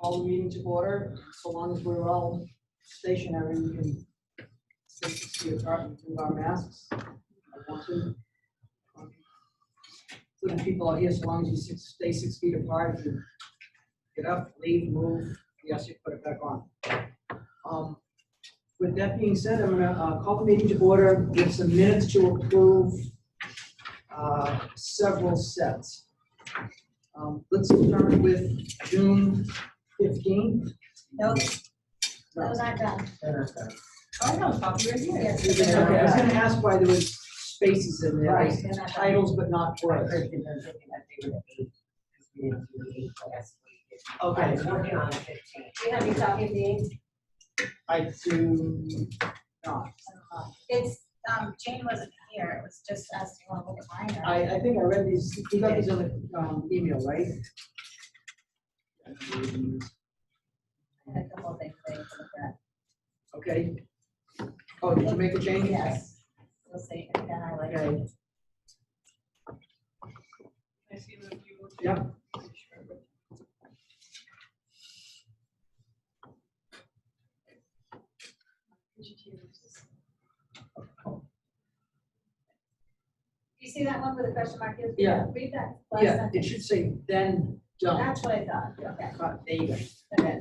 call the meeting to order. So long as we're all stationary, we can stay 6 feet apart and do our masks. I want to. So the people are here, so long as you stay 6 feet apart, if you get up, leave, move, yes, you put it back on. With that being said, I'm gonna call the meeting to order with some minutes to approve, several sets. Let's start with June 15th. Nope, those aren't done. I have a copy right here. Yes. Okay, I was gonna ask why there was spaces in there, Right, like they're not done. titles but not I words. heard that they're looking at they were at 8, because we didn't do the 8 last week. I Okay, was working on the 15th. Do you have your copy of the eight? I do not. It's, Jane wasn't here, it was just us, you want to look at mine? or- I think I read these, you got these on the email, right? I had a couple of things there to look at. Okay. Oh, did you make a change? Yes, we'll see, and then I like it. Okay, I see that you. Yep. You see that one with the question mark? Yeah. Read that last yeah, it sentence. should say then done. That's what I thought, okay. There you go. Okay.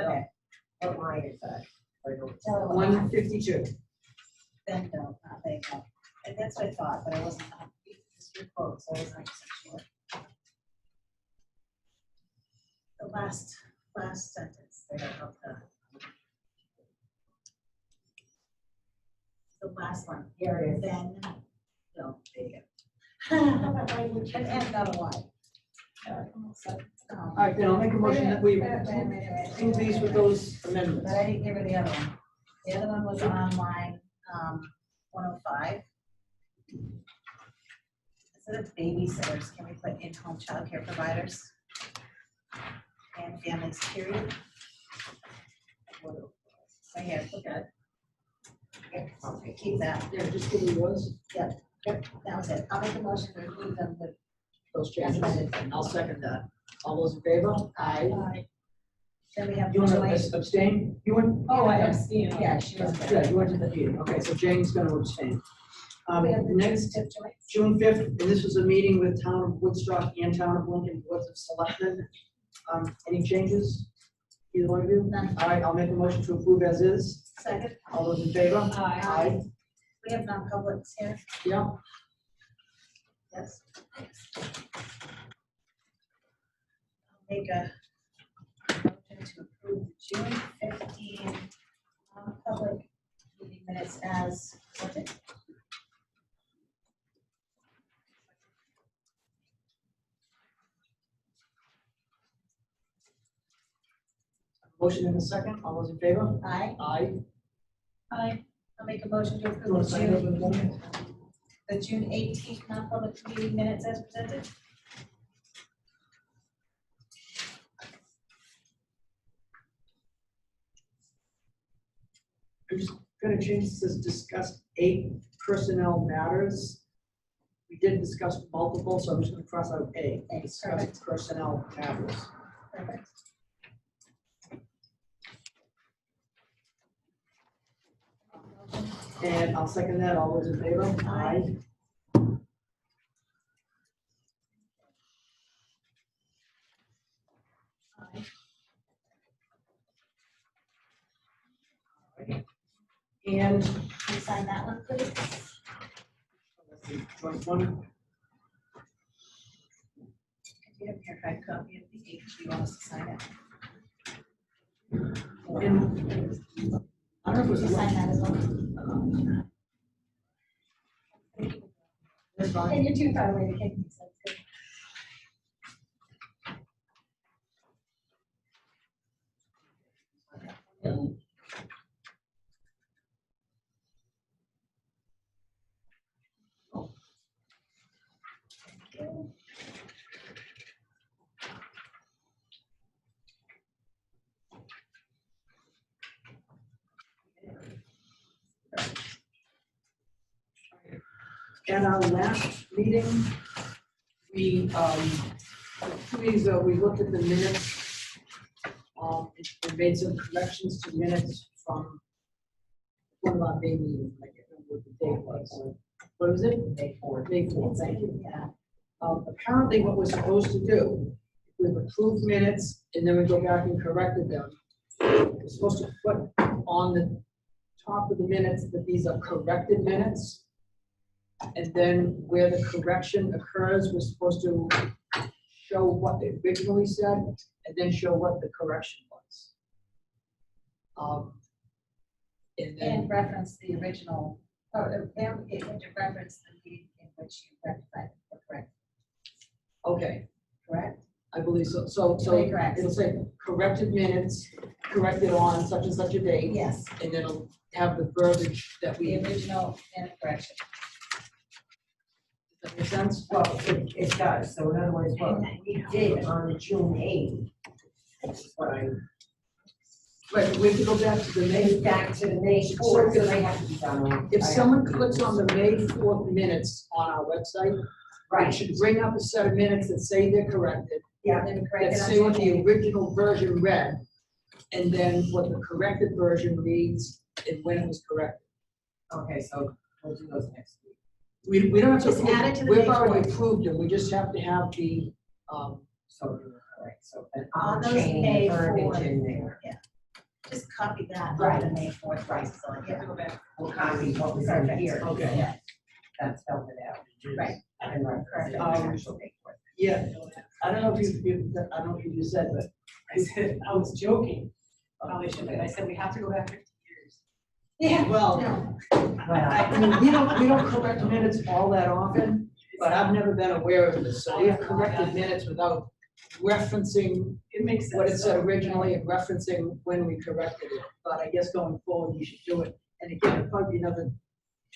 Okay. What line is that? Tell her what 152. then don't, not they don't. And that's what I thought, but I wasn't, it's your quote, so I wasn't sure. The last sentence there of the last one, Here it is. then, no, there you go. And not a Y. All right, then I'll make a motion that we approve these with those amendments. But I didn't give her the other one. The other one was on line 105. Instead of babysitters, can we put in-home childcare providers? And families, period? Right here, look at it. Yep, okay, keep that. Yeah, just give me yours, Yep, that was it. I'll make a motion to include them with. those changes. I'll second that. All those in favor? Aye. Then we have. You want joint- to abstain? You want? Oh, I abstain. Yeah, she was. Yeah, you went to the meeting. Okay, so Jane's going to abstain. We have the Next, tip joints. June 5th, and this was a meeting with Town of Woodstock and Town of Lincoln Boards of Selectmen. Any changes? Either one of you? None. All right, I'll make a motion to approve as is. Second. All those in favor? Aye. We have non-publics here. Yeah. Yes. I'll make a motion to approve the June 15 public meeting minutes as presented. Motion in a second. All those in favor? Aye. Aye. Aye. I'll make a motion to You want approve to sign those the with me? June 18th non-public meeting minutes as presented. I'm just going to change this, discuss 8 personnel matters. We did discuss multiple, so I'm just going to cross out A. Discuss Perfect. personnel matters. Perfect. And I'll second that. All those in favor? Aye. Aye. And Can you sign that one, please? let's see, joint one. Do you have your hard copy of the eight? Do you want us to sign it? And I don't know if it was You sign that as well? That's fine. And you're too far away to kick me, so it's good. At our last meeting, we, 2 weeks ago, we looked at the minutes And made some corrections to minutes from one of our May meetings. I can't remember what the date was. What was it? May 4th. May 4th, thank you. Yeah. Apparently what we're supposed to do, we've approved minutes and then we go back and corrected them. We're supposed to put on the top of the minutes that these are corrected minutes. And then where the correction occurs, we're supposed to show what they originally said and then show what the correction was. And then, And reference the original, or it would reference the meeting in which you rectified the correct, okay, correct? I believe so. So Correct. it'll say corrected minutes, corrected on such and such a date. Yes, And then it'll have the verbiage that the we, does original and correction. that make sense? Well, it does, so in other words, what we did on June 8th, which is what I, Right, we have to go back to the May. made back to the May 4th, so they have to be done on. If someone clicks on the May 4th minutes on our website, it Right, should bring up a set of minutes that say they're corrected, yeah, And that corrected say what on the original version read, and then what the corrected version reads and when it was corrected. okay, so we'll do those next week. We don't have to Just approve, add it to the we've May already 4th. approved them, we just have to have the, So you're correct, so then On I'll those change May the verbiage 4th. in there. Just copy that on Right. the May 4th. Right. So I have to go back. We'll copy what was in Perfect. here. Okay. Yeah, That spelled it out. right. And reference it in the actual May 4th. yeah, I don't know if I don't know if you just said, but I said, I was joking. Probably shouldn't have. I said, we have to go back 50 years. Yeah. well, No, Well, I mean, we don't correct minutes all that often, but I've never been aware of this. So they've corrected minutes without referencing It makes sense. what it said originally and referencing when we corrected it. But I guess going forward, we should do it. And again, it'll probably be another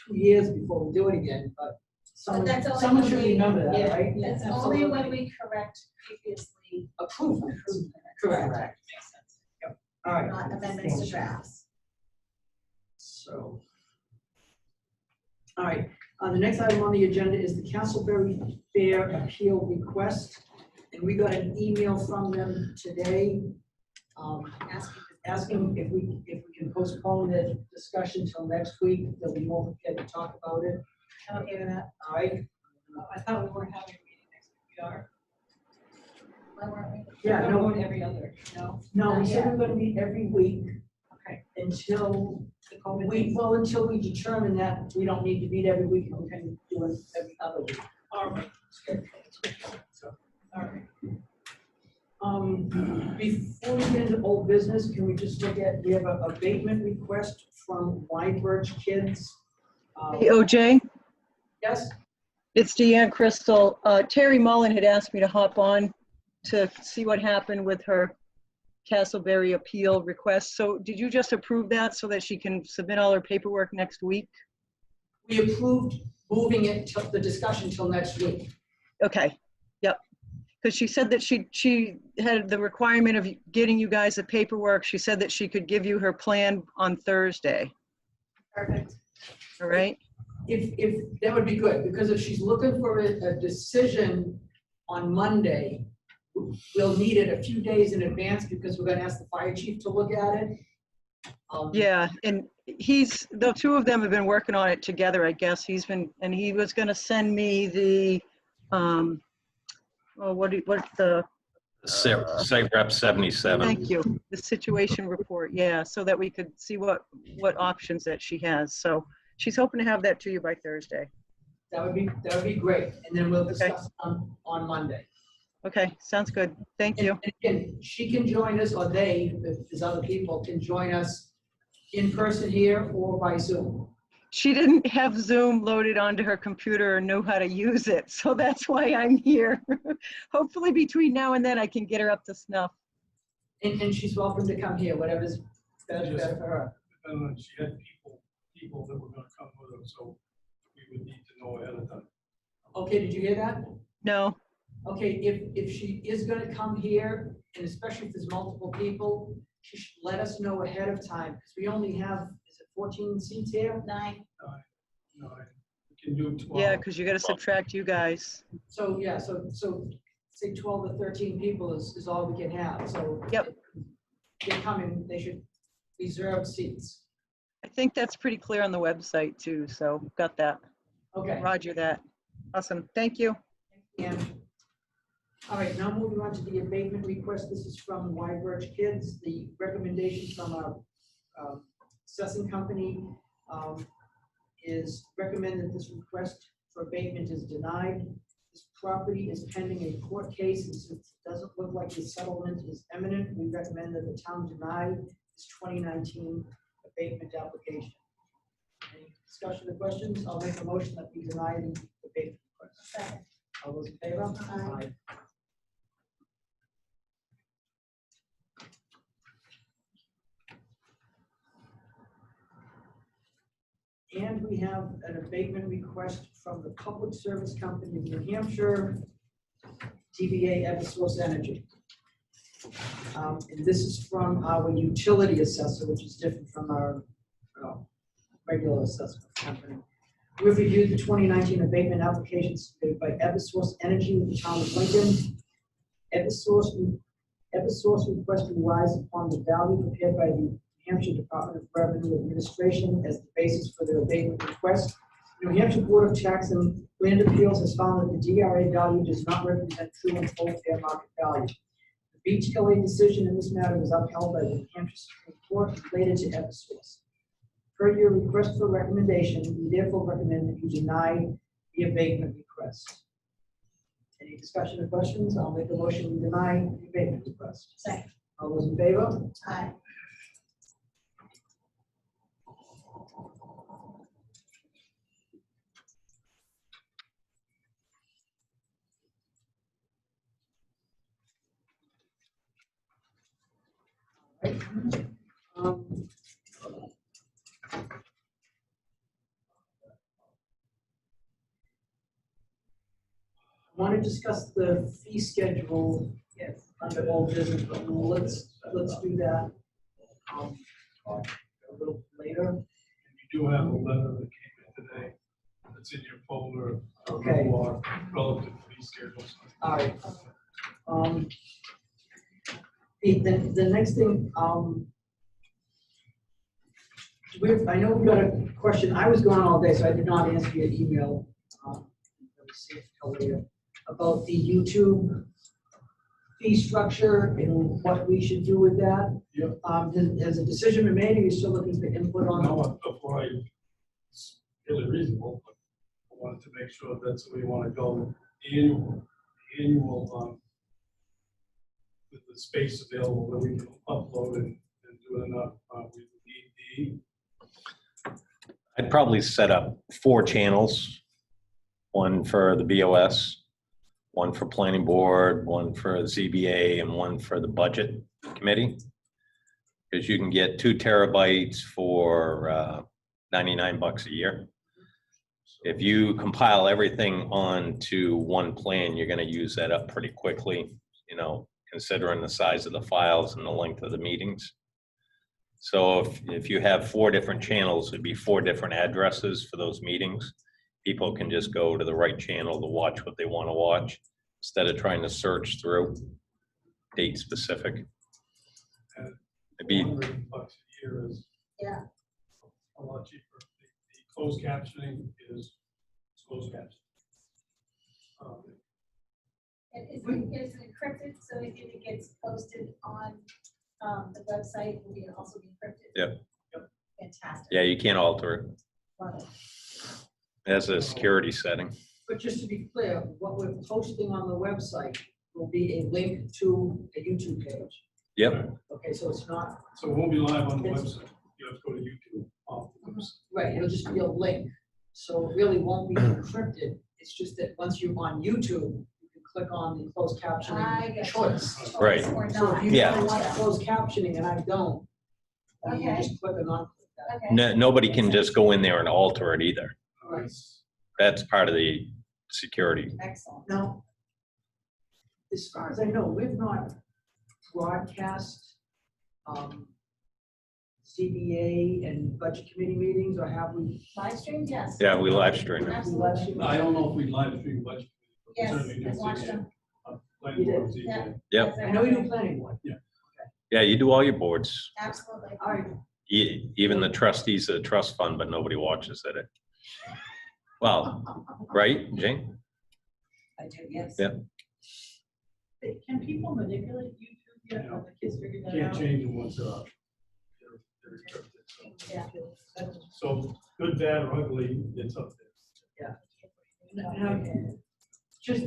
2 years before we do it again, but that's only someone when should we- remember that, yeah, right? it's only when we correct previously Approved minutes. approved minutes. Correct. Makes sense. All right, Not amendments to drafts. so. All right, the next item on the agenda is the Castleberry Fair appeal request. And we got an email from them today, asking if we can postpone the discussion till next week. There'll be more prepared to talk about it. I'm okay with that. All right? I thought we weren't having a meeting next week. We are. Why weren't we? Yeah, We're no, going every other, no? no, we said we're gonna meet every week Okay. until The COVID we, thing. well, until we determine that we don't need to meet every week, and we can do it every other week. All right. All right. Before we get into old business, can we just look at, we have an abatement request from Whitebirch Kids. Hey, OJ, Yes, it's Deanne Crystal. Terry Mullen had asked me to hop on to see what happened with her Castleberry appeal request. So did you just approve that so that she can submit all her paperwork next week? we approved moving it to the discussion till next week. Okay, yep. Because she said that she had the requirement of getting you guys the paperwork. She said that she could give you her plan on Thursday, Perfect. all right? If, that would be good, because if she's looking for a decision on Monday, we'll need it a few days in advance because we're gonna ask the fire chief to look at it. Yeah, and the two of them have been working on it together, I guess. And he was gonna send me the, Site Rep 77. thank you, the situation report, yeah, so that we could see what options that she has. So she's hoping to have that to you by Thursday. That would be great, and then we'll discuss on Monday. Okay, sounds good. Thank you. And again, she can join us, or they, if there's other people, can join us in person here or by Zoom. She didn't have Zoom loaded onto her computer or knew how to use it, so that's why I'm here. Hopefully between now and then I can get her up to snuff. And she's welcome to come here, whatever's better for her. She had people that were gonna come with her, so we would need to know ahead of time. Okay, did you hear that? No, Okay, if she is gonna come here, and especially if there's multiple people, she should let us know ahead of time, because we only have, is it 14 seats here? 9. No, we can do 12. yeah, because you got to subtract you guys. So, yeah, so say 12 or 13 people is all we can have, so. Yep. they're coming, they should reserve seats. I think that's pretty clear on the website too, so got that. Okay. Roger that. Awesome, thank you. And, all right, now moving on to the abatement request. This is from Y Birch Kids. The recommendation from our assessing company is recommended this request for abatement is denied. This property is pending a court case, and since it doesn't look like the settlement is imminent, we recommend that the town deny this 2019 abatement application. Any discussion or questions? I'll make a motion that we deny the abatement request. Second. All those in favor? Aye. And we have an abatement request from the Public Service Company of New Hampshire, DBA Eversource Energy. And this is from our utility assessor, which is different from our regular assessment company. We've reviewed the 2019 abatement application submitted by Eversource Energy with the town of Lincoln. Eversource request relies upon the value prepared by the New Hampshire Department of Revenue Administration as the basis for their abatement request. New Hampshire Board of Tax and Land Appeals has found that the DRA value does not represent true and full fair market value. The BTLA decision in this matter was upheld by the New Hampshire Supreme Court related to Eversource. Per your request for recommendation, we therefore recommend that you deny the abatement request. Any discussion or questions? I'll make a motion to deny the abatement request. Second. All those in favor? Aye. Um, I want to discuss the fee schedule under old business, but let's do that a little later. You do have a letter that came in today, that's in your folder, Okay. relative to these schedules. All right. The next thing, I know we got a question. I was gone all day, so I did not answer your email. Let me see it later, about the YouTube fee structure and what we should do with that. Yep. Has a decision been made? Are you still looking for input on? No, before it's really reasonable, but I wanted to make sure that's where you want to go. Annual, with the space available that we can upload and do it enough, we need I'd probably set up 4 channels, one for the BOS, one for planning board, one for ZBA, and one for the budget committee. Because you can get 2 terabytes for 99 bucks a year. If you compile everything onto one plan, you're going to use that up pretty quickly, you know, considering the size of the files and the length of the meetings. So if you have 4 different channels, it'd be 4 different addresses for those meetings. People can just go to the right channel to watch what they want to watch instead of trying to search through date specific. It'd be $100 a year is Yeah. a lot cheaper. The closed captioning is closed captioning. Is it encrypted, so if it gets posted on the website, will it also be encrypted? Yeah. Fantastic. Yeah, you can't alter it. Love it. As a security setting. But just to be clear, what we're posting on the website will be a link to a YouTube page. Yep. Okay, so it's not, So it won't be live on the It's- website. You have to go to YouTube off the website. right, it'll just be a link. So it really won't be encrypted. It's just that once you're on YouTube, you can click on the closed I captioning get choice. Right. Or So not. if you Yeah. don't want closed captioning and I don't, then you Okay. just click on that. Okay. No, nobody can just go in there and alter it either. Right. That's part of the security. Excellent. Now, as far as I know, we've not broadcast CBA and budget committee meetings, or have we? Live stream, yes. Yeah, we live stream it. Absolutely. I don't know if we live stream budget. but we Yes, certainly do I watched see them. planning board, You ZBA. Yep. I know you do planning board. Yeah. Yeah, you do all your boards, Absolutely. All right, even the trustees of the trust fund, but nobody watches at it. Well, right, Jane? I do, yes. Yeah. Can people manipulate YouTube yet? Have the kids figured that Can't out? change them once they're up. They're encrypted, so. Yeah. So good, bad, or ugly, it's up there. now,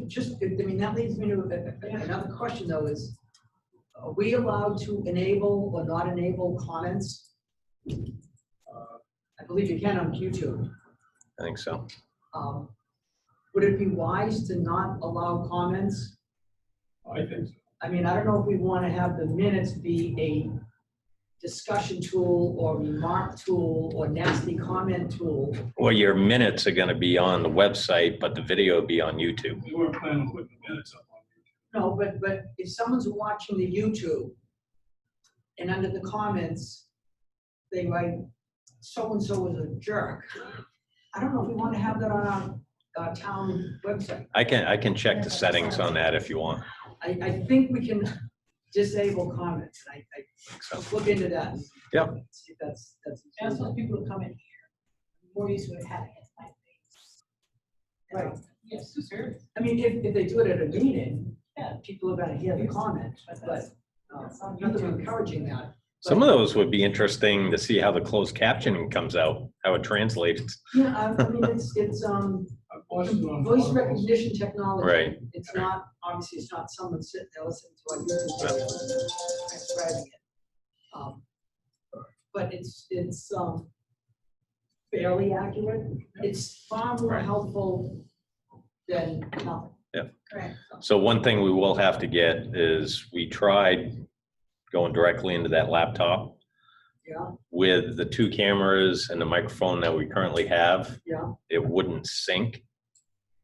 just, I mean, that leads me to another question though is, are we allowed to enable or not enable comments? I believe you can on YouTube. I think so. Would it be wise to not allow comments? I think so. I mean, I don't know if we want to have the minutes be a discussion tool or remark tool or nasty comment tool. Well, your minutes are gonna be on the website, but the video will be on YouTube. We weren't planning on putting the minutes up on YouTube. No, but if someone's watching the YouTube and under the comments, they write, so-and-so is a jerk. I don't know if we want to have that on our town website. I can check the settings on that if you want. I think we can disable comments. I So, look into that. Yep. See if that's. That's what people who come in here, more used to it having it like this. Right. Yes, too serious. I mean, if they do it at a meeting, Yeah. people are gonna hear the comment, but That's on not that we're YouTube. encouraging that. some of those would be interesting to see how the closed captioning comes out, how it translates. Yeah, I mean, it's I've watched it on. voice articles. recognition technology. Right. It's not, obviously, it's not someone sitting there listening to our YouTube video transcribing it. But it's fairly accurate. It's far more Right. helpful than nothing. Correct. So one thing we will have to get is we tried going directly into that laptop Yeah, with the 2 cameras and the microphone that we currently have. yeah. It wouldn't sync.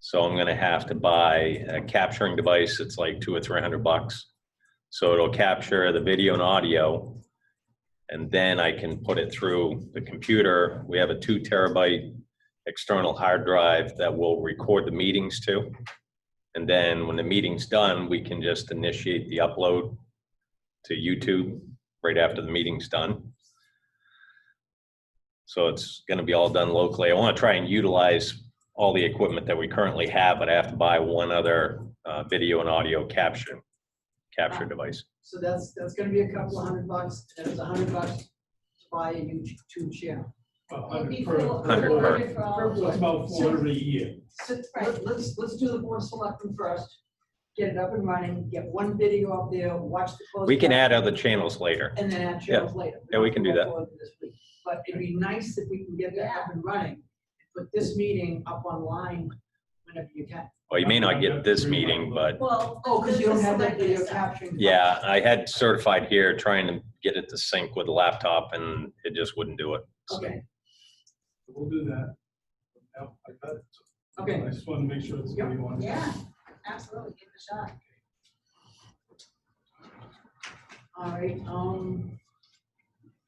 So I'm gonna have to buy a capturing device. It's like $200 or $300. So it'll capture the video and audio. And then I can put it through the computer. We have a 2 terabyte external hard drive that will record the meetings to. And then when the meeting's done, we can just initiate the upload to YouTube right after the meeting's done. So it's gonna be all done locally. I wanna try and utilize all the equipment that we currently have, but I have to buy one other video and audio capture device. So that's gonna be a couple of $100, and it's $100 to buy a YouTube channel. It'll be 100 per. full- 100 per. 100 for all. So it's about 400 a year. Let's do the board selecting first, get it up and running, get one video up there, watch the closed. We can add caption, other channels later. and then add channels later. Yeah, we can do that. Go forward this week. But it'd be nice if we can get that up and running, and put this meeting up online whenever you can. Well, you may not get this meeting, but Well. Oh, because you don't have that selected video stuff. capturing. yeah, I had certified here trying to get it to sync with the laptop and it just wouldn't do it. So, Okay, We'll do that. Yeah, I got it. okay. I just wanted to make sure it's going on. Yeah, absolutely, give it a shot. All right,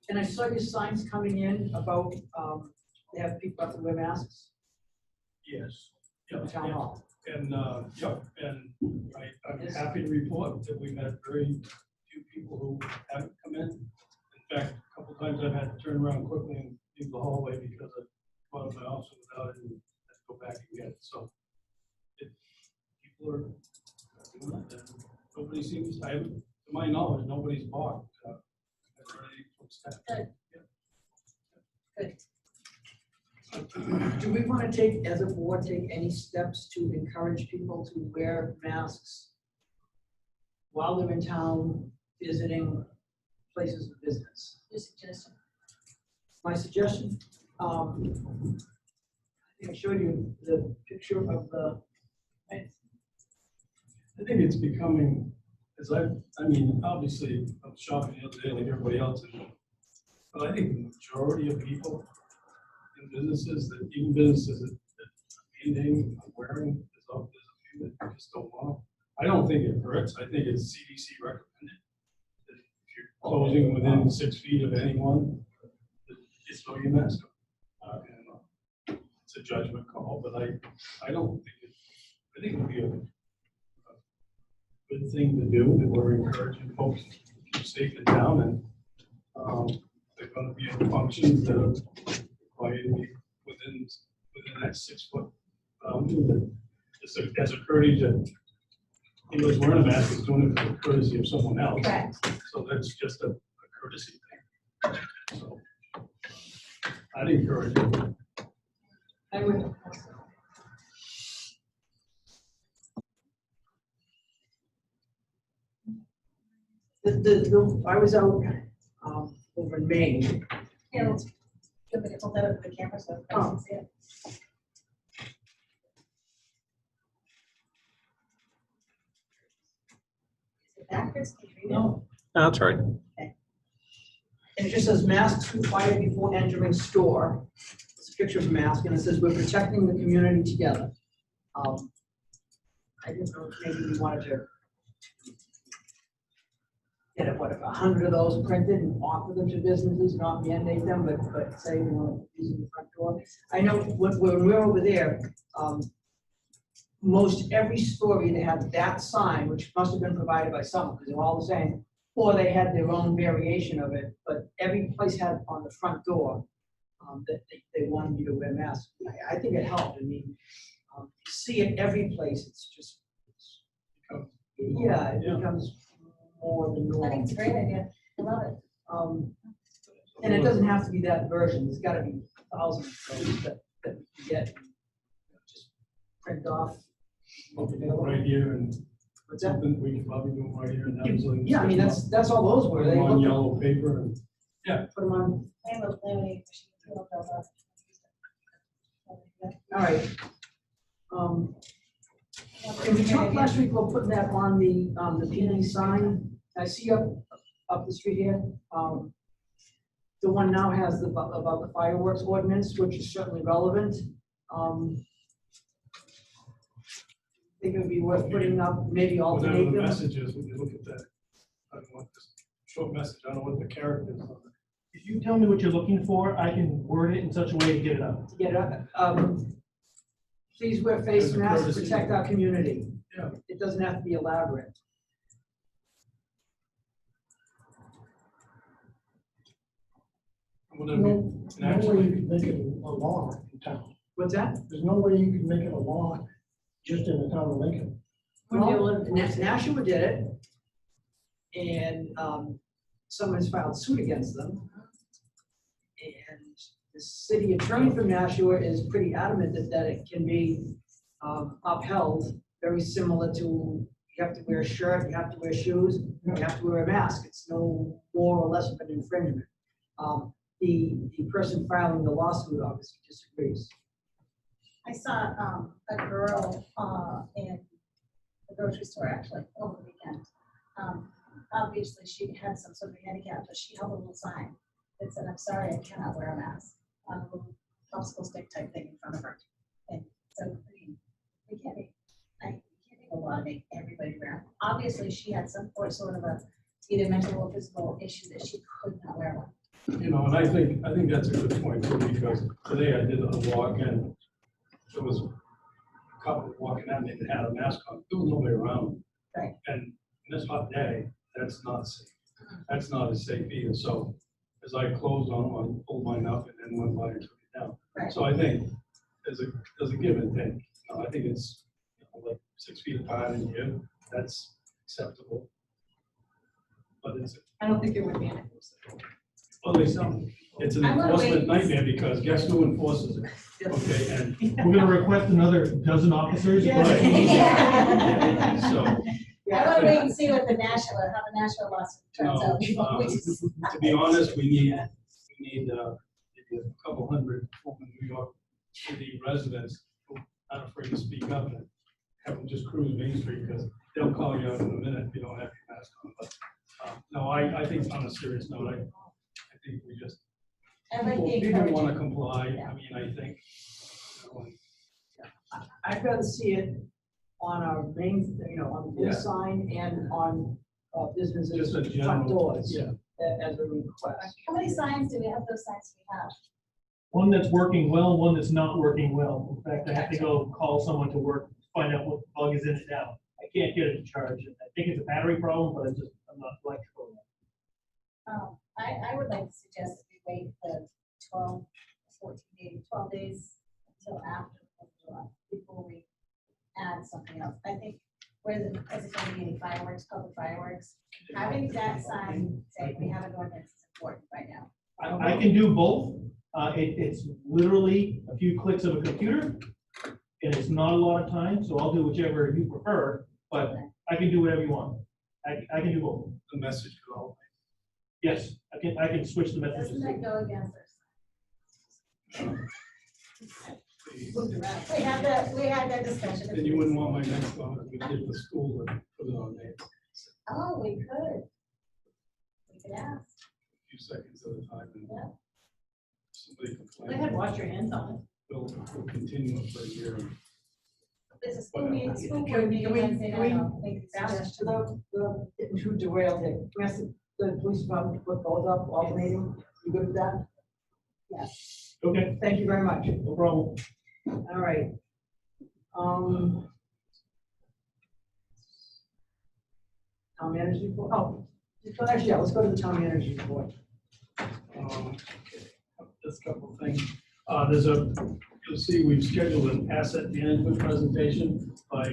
and I saw your signs coming in about, they have people have to wear masks Yes. in the town Yeah. hall. And, I'm happy to report that we've had very few people who haven't come in. In fact, a couple times I've had to turn around quickly and leave the hallway because I went to my office without it and had to go back and get it, so. People are doing it, and nobody seems, to my knowledge, nobody's bought. Everybody from staff. Good. Do we want to take, as a board, take any steps to encourage people to wear masks while they're in town, visiting places of business? Your suggestion. My suggestion, I think I showed you the picture of the, I think it's becoming, obviously, I'm shopping the other day like everybody else is. But I think the majority of people in businesses, that even businesses that are mandating wearing, there's a few that just don't want. I don't think it hurts. I think it's CDC recommended. That if you're closing within 6 feet of anyone, that it's no you mask. It's a judgment call, but I don't think I think it would be a good thing to do, that we're encouraging folks to keep safe in town, and they're gonna be in functions that are required to be within that 6 foot boundary. As a courtesy, that he was wearing a mask, is doing it for the courtesy of someone else. Correct. So that's just a courtesy thing. So I'd encourage it. I would. I was out, over in Maine. Here, let's give it, hold that up to the camera so everybody can see it. Is it backwards? Can you read it? No. That's right. And it just says masks required before entering store. It's a picture of a mask, and it says, we're protecting the community together. I didn't know if maybe we wanted to get it, 100 of those printed and offer them to businesses, not mandate them, but say, we want to use in the front door. I know when we're over there, most every store either had that sign, which must have been provided by someone, because they're all the same, or they had their own variation of it, but every place had on the front door that they wanted you to wear masks. I think it helped. I mean, you see it every place. It's just, it becomes more than I think normal. it's a great idea. I love it. And it doesn't have to be that version. There's got to be thousands of those that you get. Just print off. Right here, and What's that? something we could probably do right here, and that was like. Yeah, I mean, that's all those were. They On looked yellow paper, and put them on. I have a laminating machine. Fill up those up. All right. And we talked last week about putting that on the PD sign. I see up the street here. The one now has about the fireworks ordinance, which is certainly relevant. I think it would be worth putting up, maybe whatever alternate the them. message is, when you look at that, I don't want this short message, I don't know what the character is on it. If you tell me what you're looking for, I can word it in such a way to get it up. To get it up. Please wear face As a masks, courtesy. protect our community. Yeah. It doesn't have to be elaborate. Whatever, and No way actually, you can make it a law in town. What's that? There's no way you can make it a law just in the town of Lincoln. Well, Nashua did it, and someone has filed suit against them. And the city attorney from Nashua is pretty adamant that it can be upheld, very similar to, you have to wear a shirt, you have to wear shoes, you have to wear a mask. It's no more or less of an infringement. The person filing the lawsuit obviously disagrees. I saw a girl in the grocery store actually over the weekend. Obviously, she had some sort of handicap, but she held a little sign that said, "I'm sorry, I cannot wear a mask," on a little popsicle stick type thing in front of her. And so, I mean, we can't make a law to make everybody wear them. Obviously, she had some sort of a either mental or physical issue that she could not wear one. you know, and I think that's a good point too, because today I did a walk, and there was a couple walking at me that had a mask on, there was nobody around. Right. And in this hot day, that's not safe. That's not as safe either, so as I closed on them, I pulled mine up and then went by and took it down. Right. So I think there's a give and take. I think it's, like 6 feet apart in here, that's acceptable. But it's, I don't think it would be an well, it's an I'm gonna enforcement wait. nightmare, because guess who enforces it? Okay, and We're gonna request another dozen officers. Yeah. but- Yeah, so, I want to wait and see what how the national lawsuit turns out. before we decide. to be honest, we need maybe a couple hundred former New York City residents who are afraid to speak up and have them just cruise Main Street, because they'll call you out in a minute if you don't have your mask on. But no, I think on a serious note, I think we just, I like the people want encouragement. to comply. Yeah. I mean, I think. I'd rather see it on our main, on the Yeah. sign and on businesses' Just a front general, doors yeah. as a request. How many signs do we have? Those signs we have. One that's working well, one that's not working well. In fact, I have to go call someone to work, find out what bug is in it now. I can't get it to charge. I think it's a battery problem, but I'm not electrical. would like to suggest that we wait the 12, 14 days, 12 days until after the 4th of July before we add something else. I think where the, as it's going to be any fireworks, public fireworks, having that sign saying we have an ordinance is important right now. I can do both. It's literally a few clicks of a computer, and it's not a lot of time, so I'll do whichever you prefer, but I can do whatever you want. I can do both. The message could all. Yes, I can switch the messages. Doesn't that go against our? Please. We had that discussion. Then you wouldn't want my next one, if we did the school to put it on there. Oh, we could. We could ask. A few seconds at a time. And Yeah. somebody Go ahead, complains. wash your hands on it. We'll continue it for a year. There's a school meeting, school board Can meeting we- Wednesday can we night. I'll make the Ask suggestion. to derail it. Can I ask the police department to put those up alternating? You good with that? Yes. Okay, Thank you very much. no problem. All right. Town manager's report, actually, yeah, let's go to the town manager's report. Just a couple of things. You'll see, we've scheduled an asset management presentation by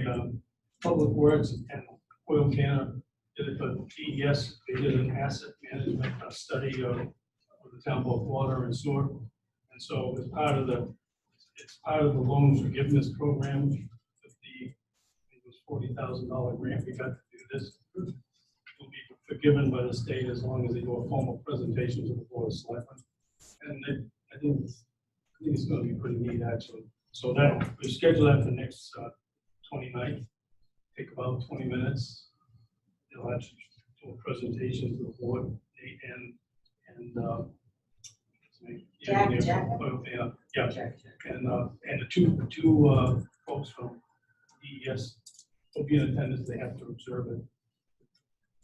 Public Works and Oil Canada. Did it for DES. They did an asset management study of the town, both water and sewer. And so it's part of the loan forgiveness program. With it was $40,000 grant we got to do this. It will be forgiven by the state as long as they do a formal presentation to the board of selectmen. And I think it's going to be pretty neat, actually. So that we schedule that for next 29th. Take about 20 minutes. They'll actually do a presentation to the board. Jack. Yeah. And the two folks from DES will be in attendance. They have to observe it.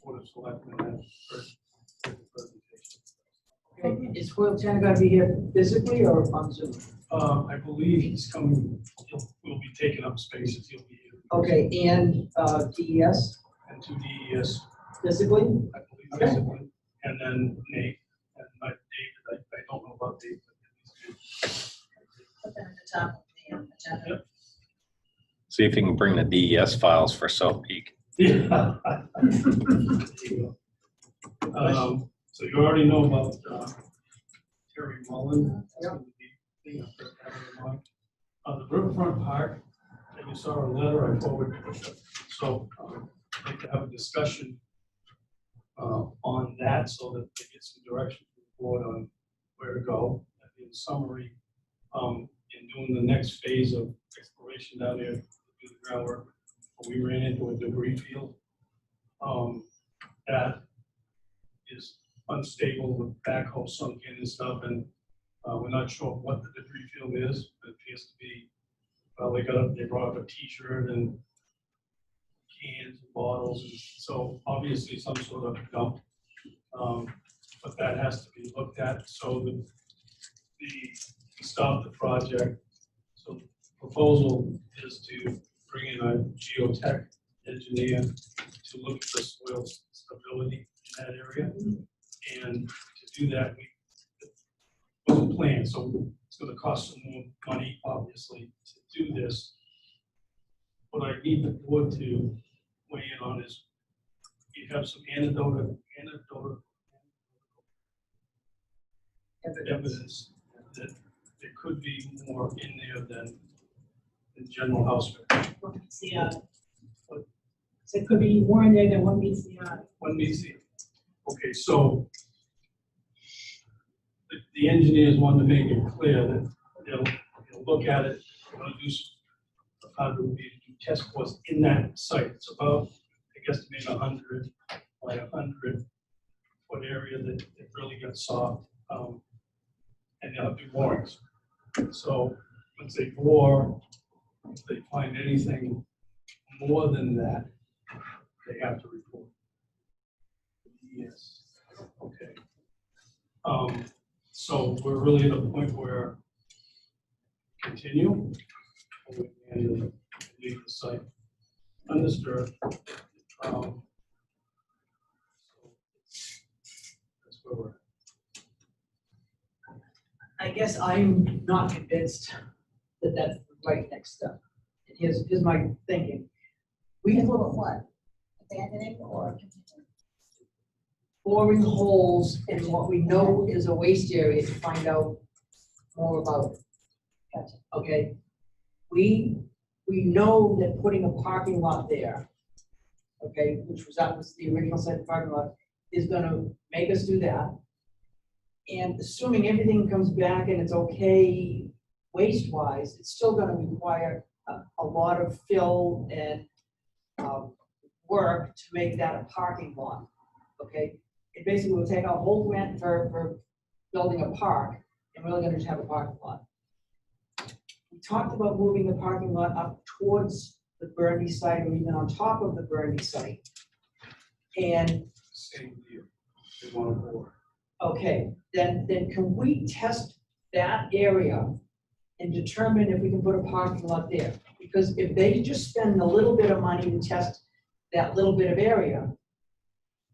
Board of Selectmen has first presentation. Okay, is Hoyle Tanner gonna be here physically or on Zoom? I believe he's coming. We'll be taking up spaces. He'll be here. Okay, and DES And two DES, physically? I believe, Okay. basically. And then Nate and David. I don't know about David. Put them at the top of the agenda. See if you can bring the DES files for South Peak. Yeah. So you already know about Terry Mullen. That's gonna be the the Riverfront Park, and you saw a letter I forwarded. So I'd like to have a discussion on that so that they get some direction from the board on where to go. In summary, in doing the next phase of exploration down there, to do the groundwork, we ran into a debris field that is unstable, with backhoe sunk in and stuff, and we're not sure what the debris field is. It appears to be, well, they brought up a t-shirt and cans and bottles, and so obviously some sort of dump. But that has to be looked at, so to stop the project. So the proposal is to bring in a geotech engineer to look at the soil stability in that area. And to do that, it wasn't planned, so it's gonna cost some more money, obviously, to do this. What I need the board to weigh in on is, you have some anecdotal evidence that there could be more in there than general house. Yeah. So it could be more in there than what meets the eye. One meets the, okay, so the engineers want to make it clear that they'll look at it, they're gonna do some, do test course in that site. It's about, I guess, maybe 100 by 100 foot area that it really gets soft. And they'll do borings. So once they bore, if they find anything more than that, they have to report. Yes, okay. So we're really at a point where continue and leave the site undisturbed. So that's where we're at. guess I'm not convinced that that's the right next step. And here's my thinking. We We can can look look at what? Abandoning or continuing? boring holes in what we know is a waste area to find out more about it. Gotcha. Okay? We know that putting a parking lot there, okay, that was the original site parking lot, is gonna make us do that. And assuming everything comes back and it's okay waste-wise, it's still gonna require a lot of fill and work to make that a parking lot, okay? It basically will take our whole grant for building a park, and we're only gonna just have a parking lot. We talked about moving the parking lot up towards the Burndy site or even on top of the Burndy site. And, Same deal. They want to board. okay, then can we test that area and determine if we can put a parking lot there? Because if they just spend a little bit of money to test that little bit of area,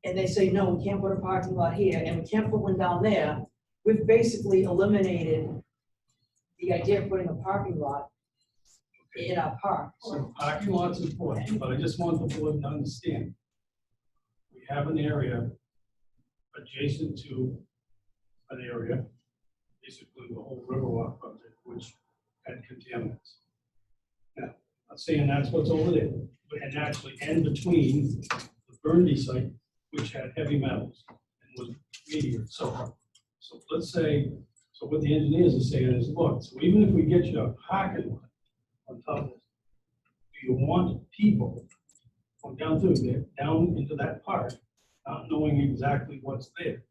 and they say, no, we can't put a parking lot here, and we can't put one down there, we've basically eliminated the idea of putting a parking lot in our park. So parking lot's important, but I just want the board to understand. We have an area adjacent to an area, basically the whole Riverwalk project, which had contaminants. Now, I'm not saying that's what's over there, but and actually in between the Burndy site, which had heavy metals and was meteor. So let's say, so what the engineers are saying is, look, so even if we get you a parking lot on top of this, do you want people going down through there, down into that park, not knowing exactly what's there?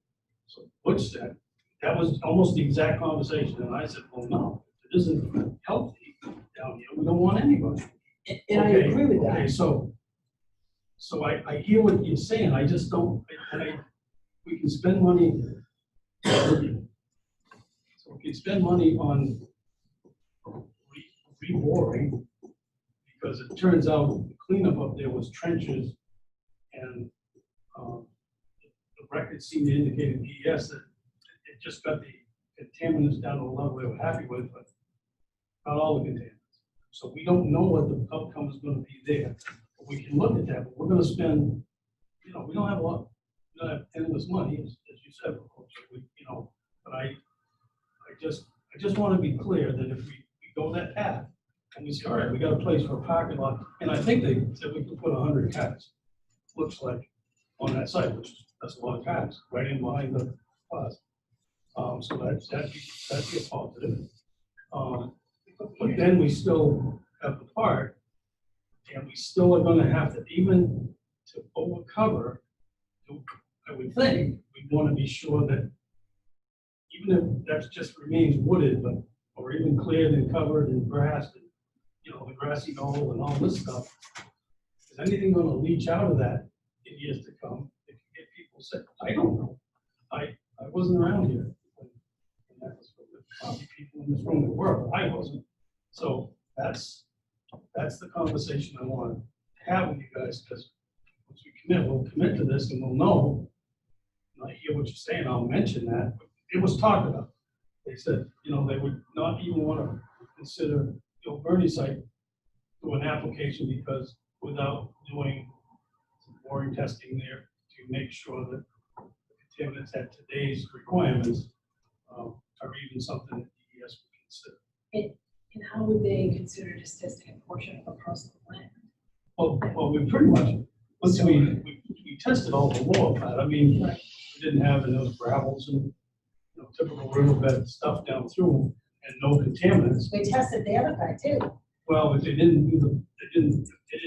So Butch said, that was almost the exact conversation, and I said, well, no, it isn't healthy down here, we don't want anybody. And I Okay, agree with Okay, that. so I hear what you're saying, I just don't, we can spend money. So we can spend money on reboring, because it turns out the cleanup up there was trenches, and the records seem to indicate in DES that it just got the contaminants down to a level they were happy with, but not all the contaminants. So we don't know what the outcome is gonna be there. But we can look at that, but we're gonna spend, we don't have a lot, we don't have endless money, as you said, but I just wanna be clear that if we go that path, and we say, all right, we got a place for a parking lot, and I think they said we could put 100 cars, looks like, on that site, that's a lot of cars, right in behind the plaza. So that'd be a positive. But then we still have the park, and we still are gonna have to, even to overcover, I would think, we'd wanna be sure that even if that just remains wooded, but, or even cleared and covered and grassed, and, the grassy knoll and all this stuff, is anything gonna leach out of that in years to come? If people say, I don't know, I wasn't around here. And that was probably people in this room that were, but I wasn't. So that's the conversation I want to have with you guys, because once we commit, we'll commit to this and we'll know. And I hear what you're saying, I'll mention that, but it was talked about. They said, they would not even want to consider the Burndy site to an application, because without doing some boring testing there to make sure that the contaminants at today's requirements are even something that DES would consider. And how would they consider just testing a portion of a parcel of land? Well, we pretty much, once we tested all the lower part, we didn't have enough gravels and, typical riverbed stuff down through, and no contaminants. We tested the other part too. Well, but they didn't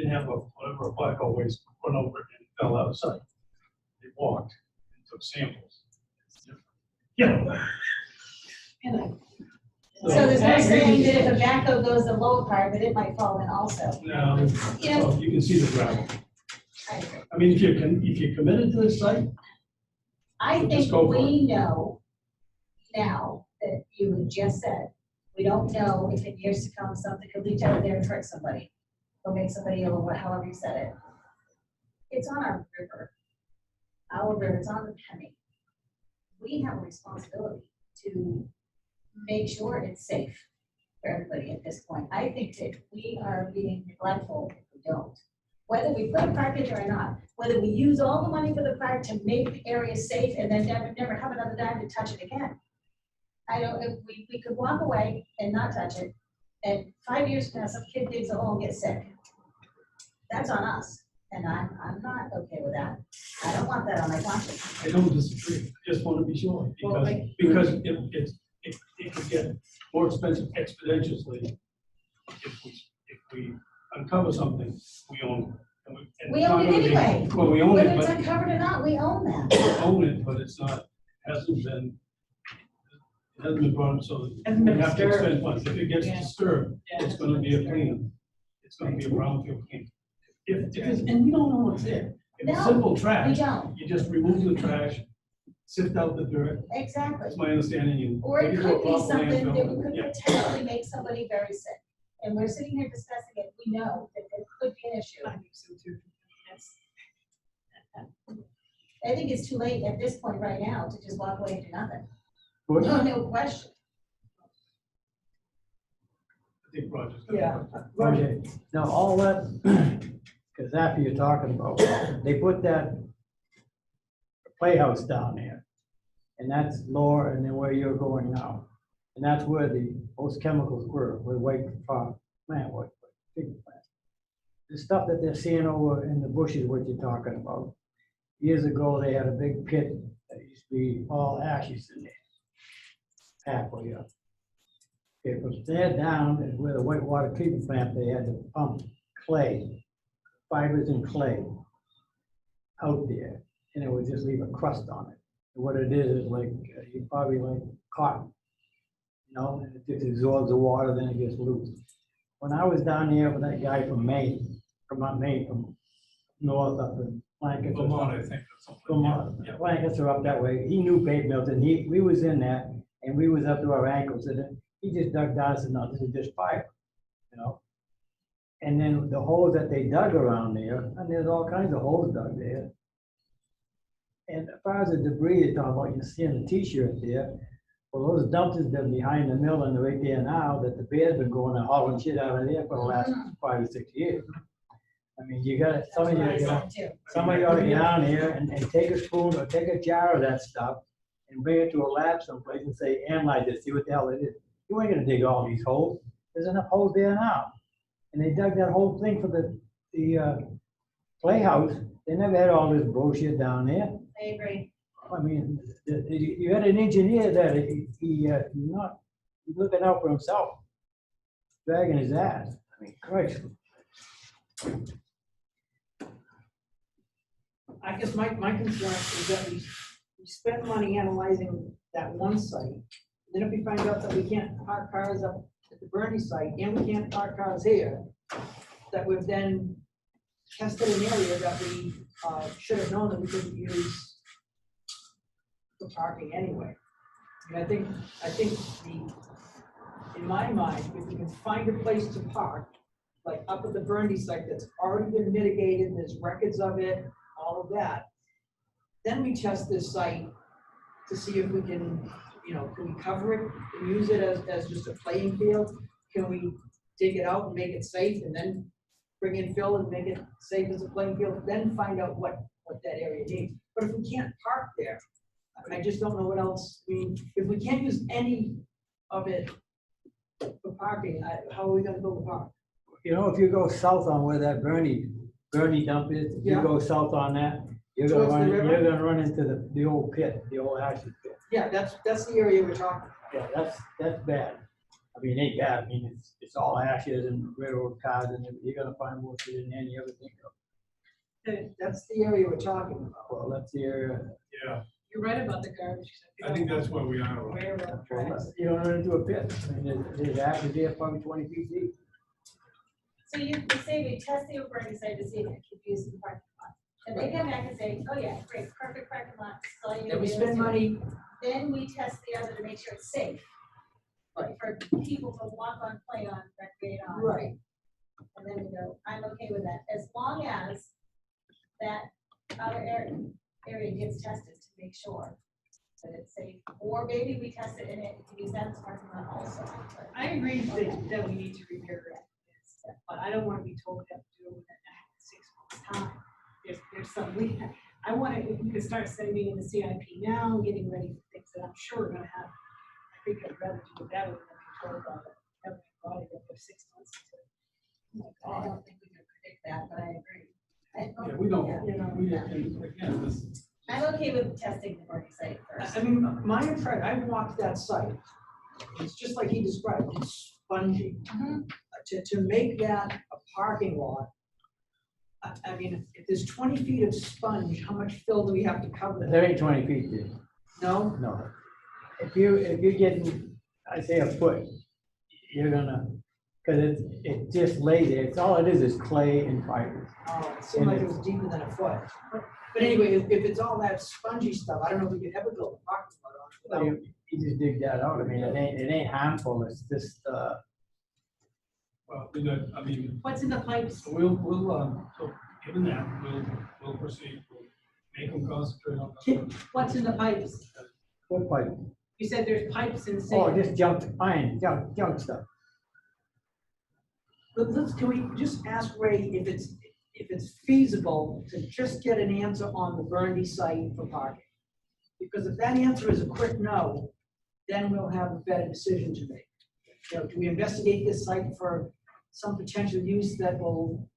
have whatever a black always run over it and fell out of sight. They walked and took samples. It's different. Yeah. And I So there's no saying that if a backhoe goes the lower part, that it might fall in also. Now, well, you can see the gravel. I agree. If you're committed to this site, I Just think go for we know now that you had just said, we don't know if in years to come, something could leach out of there and hurt somebody, or make somebody ill, or however you said it. It's on our river. Our river, it's on the Penny. We have a responsibility to make sure it's safe for everybody at this point. I think that we are being neglectful if we don't. Whether we put a park in there or not, whether we use all the money for the park to make the area safe and then never have another dime to touch it again. I don't, if we could walk away and not touch it, and 5 years from now, some kid digs a hole and gets sick. That's on us, and I'm not okay with that. I don't want that on my conscience. I don't disagree, I just want to be sure, Well, because it could get more expensive exponentially if we uncover something, we own it. And and We it's own not it gonna be- anyway. Well, we own Whether it, it's but uncovered or not, we own that. we own it, but it's not, hasn't been, it hasn't been brought, so Hasn't we been have to disturbed. expend funds. If it gets Yeah. disturbed, Yeah. it's gonna be a cleanup. It's gonna be a brownfield cleanup. And we don't know what's there. If it's No, simple We trash, don't, you just remove the trash, sift out the dirt. exactly. That's my understanding. You Or take it to a could be proper something that landfill. could Yeah. potentially make somebody very sick. And we're sitting here discussing it, we know that it could be an issue. I think so too. Yes. I think it's too late at this point right now to just walk away and do nothing. What? No question. I think Roger's. Yeah. Okay, now all that, because after you're talking about, they put that playhouse down there. And that's lower than where you're going now. And that's where most chemicals were White Farm plant, what treatment plant. The stuff that they're seeing over in the bushes, what you're talking about. Years ago, they had a big pit that used to be all ashes in there. Halfway up. It was there down is where the whitewater treatment plant, they had to pump clay, fibers and clay out there, and it would just leave a crust on it. And what it is like, you probably like cotton, you know, and it just absorbs the water, then it gets loose. When I was down there with that guy from Maine, from north up in Blankets. or Vermont, I something. think, or something. Vermont, Yeah. Blankets are up that way. He knew Pave Milton. We was in that, and we was up to our ankles, and he just dug down and said, no, this is just fire, you know? And then the holes that they dug around there, and there's all kinds of holes dug there. And as far as the debris you're talking about, you see in the t-shirt there, well, those dumpsters that are behind the mill and they're right there now, that the bear's been going and hauling shit out of there for the last 5 or 6 years. I mean, you gotta, some of you, That's you what I know, said too. somebody ought to get down here and take a spoon or take a jar of that stuff and bring it to a lab someplace and say, analyze it, see what the hell it is. You ain't gonna dig all these holes. There's enough holes there now. And they dug that whole thing for the playhouse. They never had all this bullshit down there. I agree. I mean, you had an engineer that he's looking out for himself, dragging his ass. I mean, Christ. I guess my concern is that we spend money analyzing that one site. Then if we find out that we can't park cars up at the Bernie site and we can't park cars here, that we've then tested an area that we should have known that we couldn't use for parking anyway. And I think in my mind, if we can find a place to park, like up at the Burndy site that's already been mitigated, there's records of it, all of that. Then we test this site to see if we can, can we cover it and use it as just a playing field? Can we dig it out and make it safe and then bring in fill and make it safe as a playing field? Then find out what that area needs. But if we can't park there, I just don't know what else, if we can't use any of it for parking, how are we gonna build a park? You know, if you go south on where that Bernie dump is, if you Yeah. go south on that, you're Towards the gonna river? run into the old pit, the old ashes pit. Yeah, that's the area we're talking about. Yeah, that's bad. I mean, it ain't bad. I mean, it's all ashes and railroad cars and you're gonna find more shit in there than you ever think of. That's the area we're talking about. Well, that's the area. Yeah, You're right about the garbage. I think that's where we are. Roger. Railroad Well, tracks. you don't run into a pit. I mean, there's ashes there probably 20 feet deep. So you say we test the Bernie site to see if it could use the parking lot. And they come back and say, oh yeah, great, perfect parking lot. This is all you Then we need to do is spend do it. money, Then we test the other to make sure it's safe. Right. For people to walk on, play on, recreate on. right, And then we go, I'm okay with that, as long as that other area gets tested to make sure that it's safe, or maybe we test it and it use that as parking lot also. But I agree that we need to repair it, but I don't want to be told we have to do it within 6 months' time. There's some, I want to, if we could start sending in the CIP now, getting ready for things that I'm sure we're gonna have. I think I'd rather do it that way than be told about it, having body that for 6 months. I don't think we can predict that, but I agree. Yeah, we don't, we, and again, this, I'm okay with testing the parking site first. I mean, my impression, I walked that site. It's just like he described, it's spongy. To make that a parking lot, I mean, if there's 20 feet of sponge, how much fill do we have to cover There that? ain't 20 feet there. No? No. If you're getting, I say a foot, you're gonna, because it just lay there. It's all it is clay and fibers. Oh, it seemed like it was deeper than a foot. But anyway, if it's all that spongy stuff, I don't know if we could ever build a parking lot on it without. You just dig that out. I mean, it ain't harmful. It's just, well, we got, I mean, What's in the pipes? so so given that, we'll proceed, we'll make them concentrate on that. What's in the pipes? what pipe? You said there's pipes in Oh, sand. just junk, iron, junk stuff. Can we just ask Ray if it's feasible to just get an answer on the Burndy site for parking? Because if that answer is a quick no, then we'll have a better decision to make. You know, do we investigate this site for some potential use that will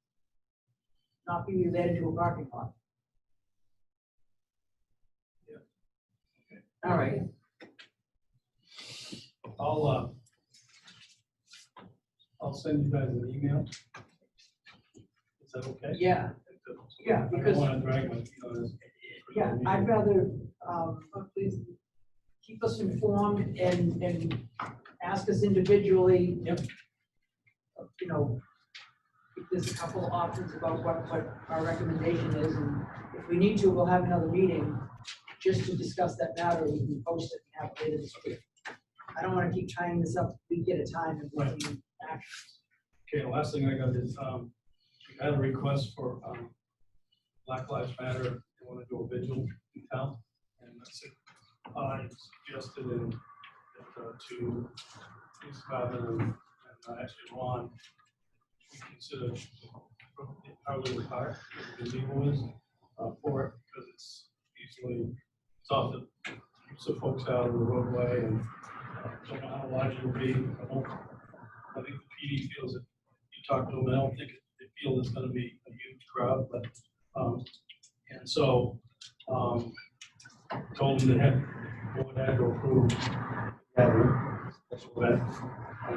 not be related to a parking lot? Yeah. All right. I'll send you guys an email. Is that okay? Yeah, yeah, I don't because- want to drag my feet on this. yeah, I'd rather, please keep us informed and ask us individually. Yep. You know, if there's a couple of options about what our recommendation is, and if we need to, we'll have another meeting just to discuss that matter. We can post it and have it later this week. I don't want to keep tying this up week at a time and Right. taking actions. Okay, the last thing I got is, we had a request for, Black Lives Matter, they want to do a vigil in town. And I suggested to Lisa Gavin and actually Ron, we consider Harley Park, the legal is, for it, because it's easily, it's off the, so folks out of the roadway and don't know how large it'll be. I think the PD feels that you talk to them, I don't think they feel it's gonna be a huge crowd, but, and so, told them to have, board had to approve that, special event,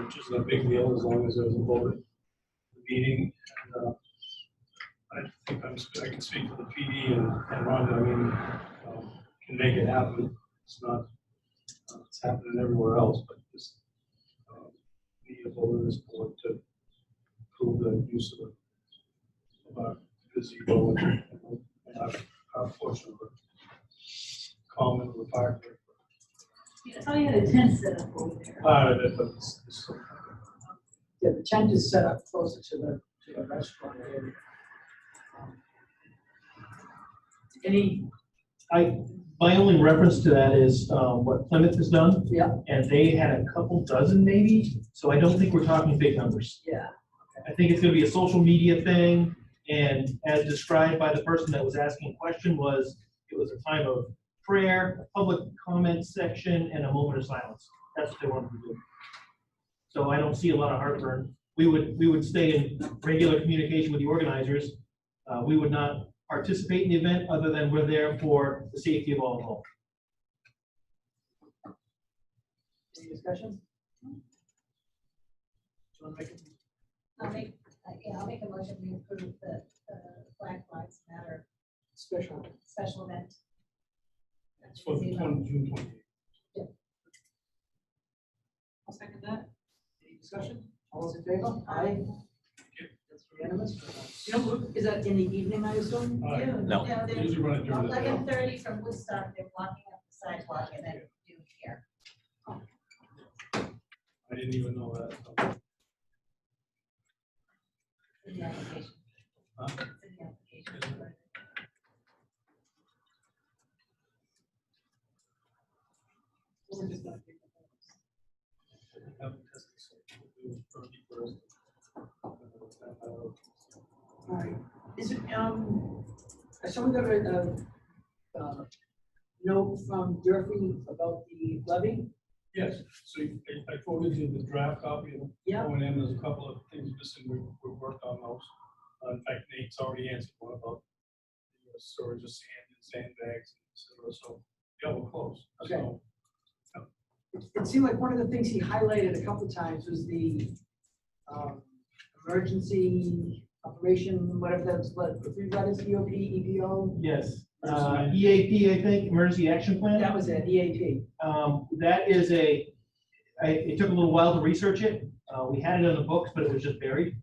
which isn't a big deal as long as there's a vote at the meeting. And, I think I can speak for the PD and Ron, I mean, can make it happen. It's not, it's happening everywhere else, but just, need a vote of this board to approve the use of our gazebo and our portion of the common of the park. I thought you had a tent set up over there. Part of it, but it's Yeah, the tent is set up closer to the restaurant area. Any, My only reference to that is what Plymouth has done. Yeah. And they had a couple dozen maybe, so I don't think we're talking big numbers. yeah, I think it's gonna be a social media thing, and as described by the person that was asking a question it was a time of prayer, a public comment section, and a moment of silence. That's what they wanted to do. So I don't see a lot of heartburn. We would stay in regular communication with the organizers. We would not participate in the event other than we're there for the safety of all involved. any discussion? Do you want to make it? I'll make a motion to approve the Black Lives Matter Special. special event. it's for the June 28th. I'll second that. Any discussion? All those in favor? Aye. That's unanimous. You know, is that in the evening, I assume? No. Yeah, They usually run it during the day. 11:30 from Woodstock, they're blocking up the sidewalk and then do here. I didn't even know that. In the application. Huh? It's in the application. we're just gonna take the holes. Haven't tested, so we'll do it first. All right, is it, has someone got a note from Durfee about the levy? Yes, so I forwarded you the draft copy of Yeah. O&M. There's a couple of things missing. We worked on those. In fact, Nate's already answered one about the storage of sand and sandbags, et cetera. So, yeah, we're close. Okay. So, It seemed like one of the things he highlighted a couple of times was the emergency operation, whatever that's, what, if you've got it, EOP, EPO, Yes, EAP, I think, Emergency Action Plan. that was it, EAP. That is it took a little while to research it. We had it in the books, but it was just buried.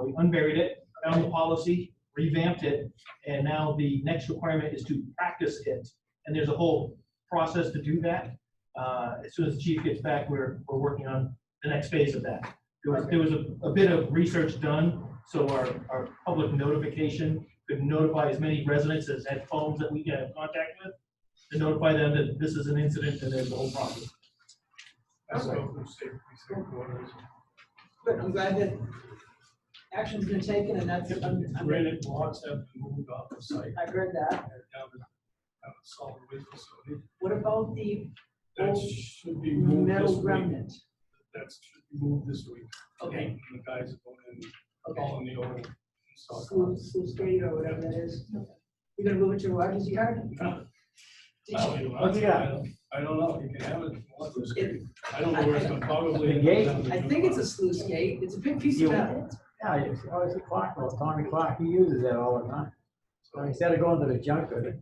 We unburied it, found the policy, revamped it, and now the next requirement is to practice it. And there's a whole process to do that. As soon as the chief gets back, we're working on the next phase of that. There was a bit of research done, so our public notification could notify as many residents as had phones that we can have contact with, to notify them that this is an incident and there's a whole problem. that's what we're safe quarters. Good, I'm glad that action's been taken and that's, Granite blocks have been moved off the site. I heard that. Down to solid waste facility. What about the That old should be moved this metal week. remnant? That should be moved this week. Okay. And the guys are going in, Okay. hauling the old stock. Sluice Gate or whatever that is. You're gonna move it to Rogers Yard? What you got? I don't know, you can have it. if you want to. I don't know where it's going, probably. The gate? I think it's a sluice gate. It's a big piece of metal. Yeah, it's always a clock, well, Tommy Clark, he uses that all the time. So instead of going to the junk with it,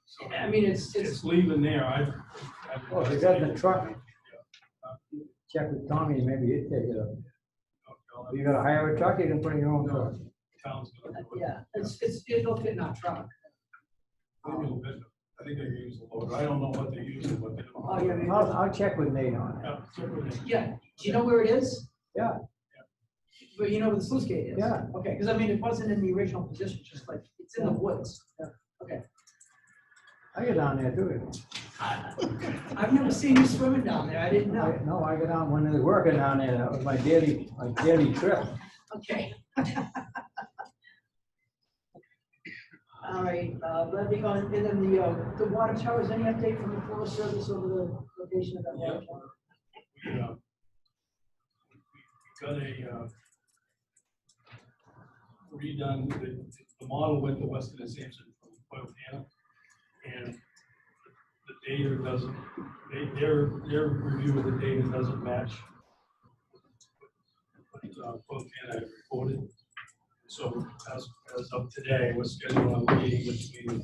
So I mean, it's, it's leaving there, I've. oh, if you got in the truck, check with Tommy, maybe he'd take it up. If you gotta hire a truck, you can bring your own truck. Town's gonna do it. yeah, it'll fit in our truck. They do a bit. I think they use a loader, I don't know what they're using, but they don't. Oh, yeah, maybe. I'll check with Nate on it. Yeah, check with them. Yeah, do you know where it is? Yeah. But you know where the sluice gate is? Yeah. Okay, because I mean, it wasn't in the original position, just like, it's in the woods. Okay. I get down there too. I've never seen you swimming down there. I didn't know. No, I go down when they're working down there, that was my daily trip. Okay. All right, levy on, and then the water towers, any update from the Forest Service over the location of that water tower? We got a redone, the model went to Weston and Sampson from Fontana, and the data doesn't, their review of the data doesn't match what Fontana had reported. So as of today, we're scheduling a meeting between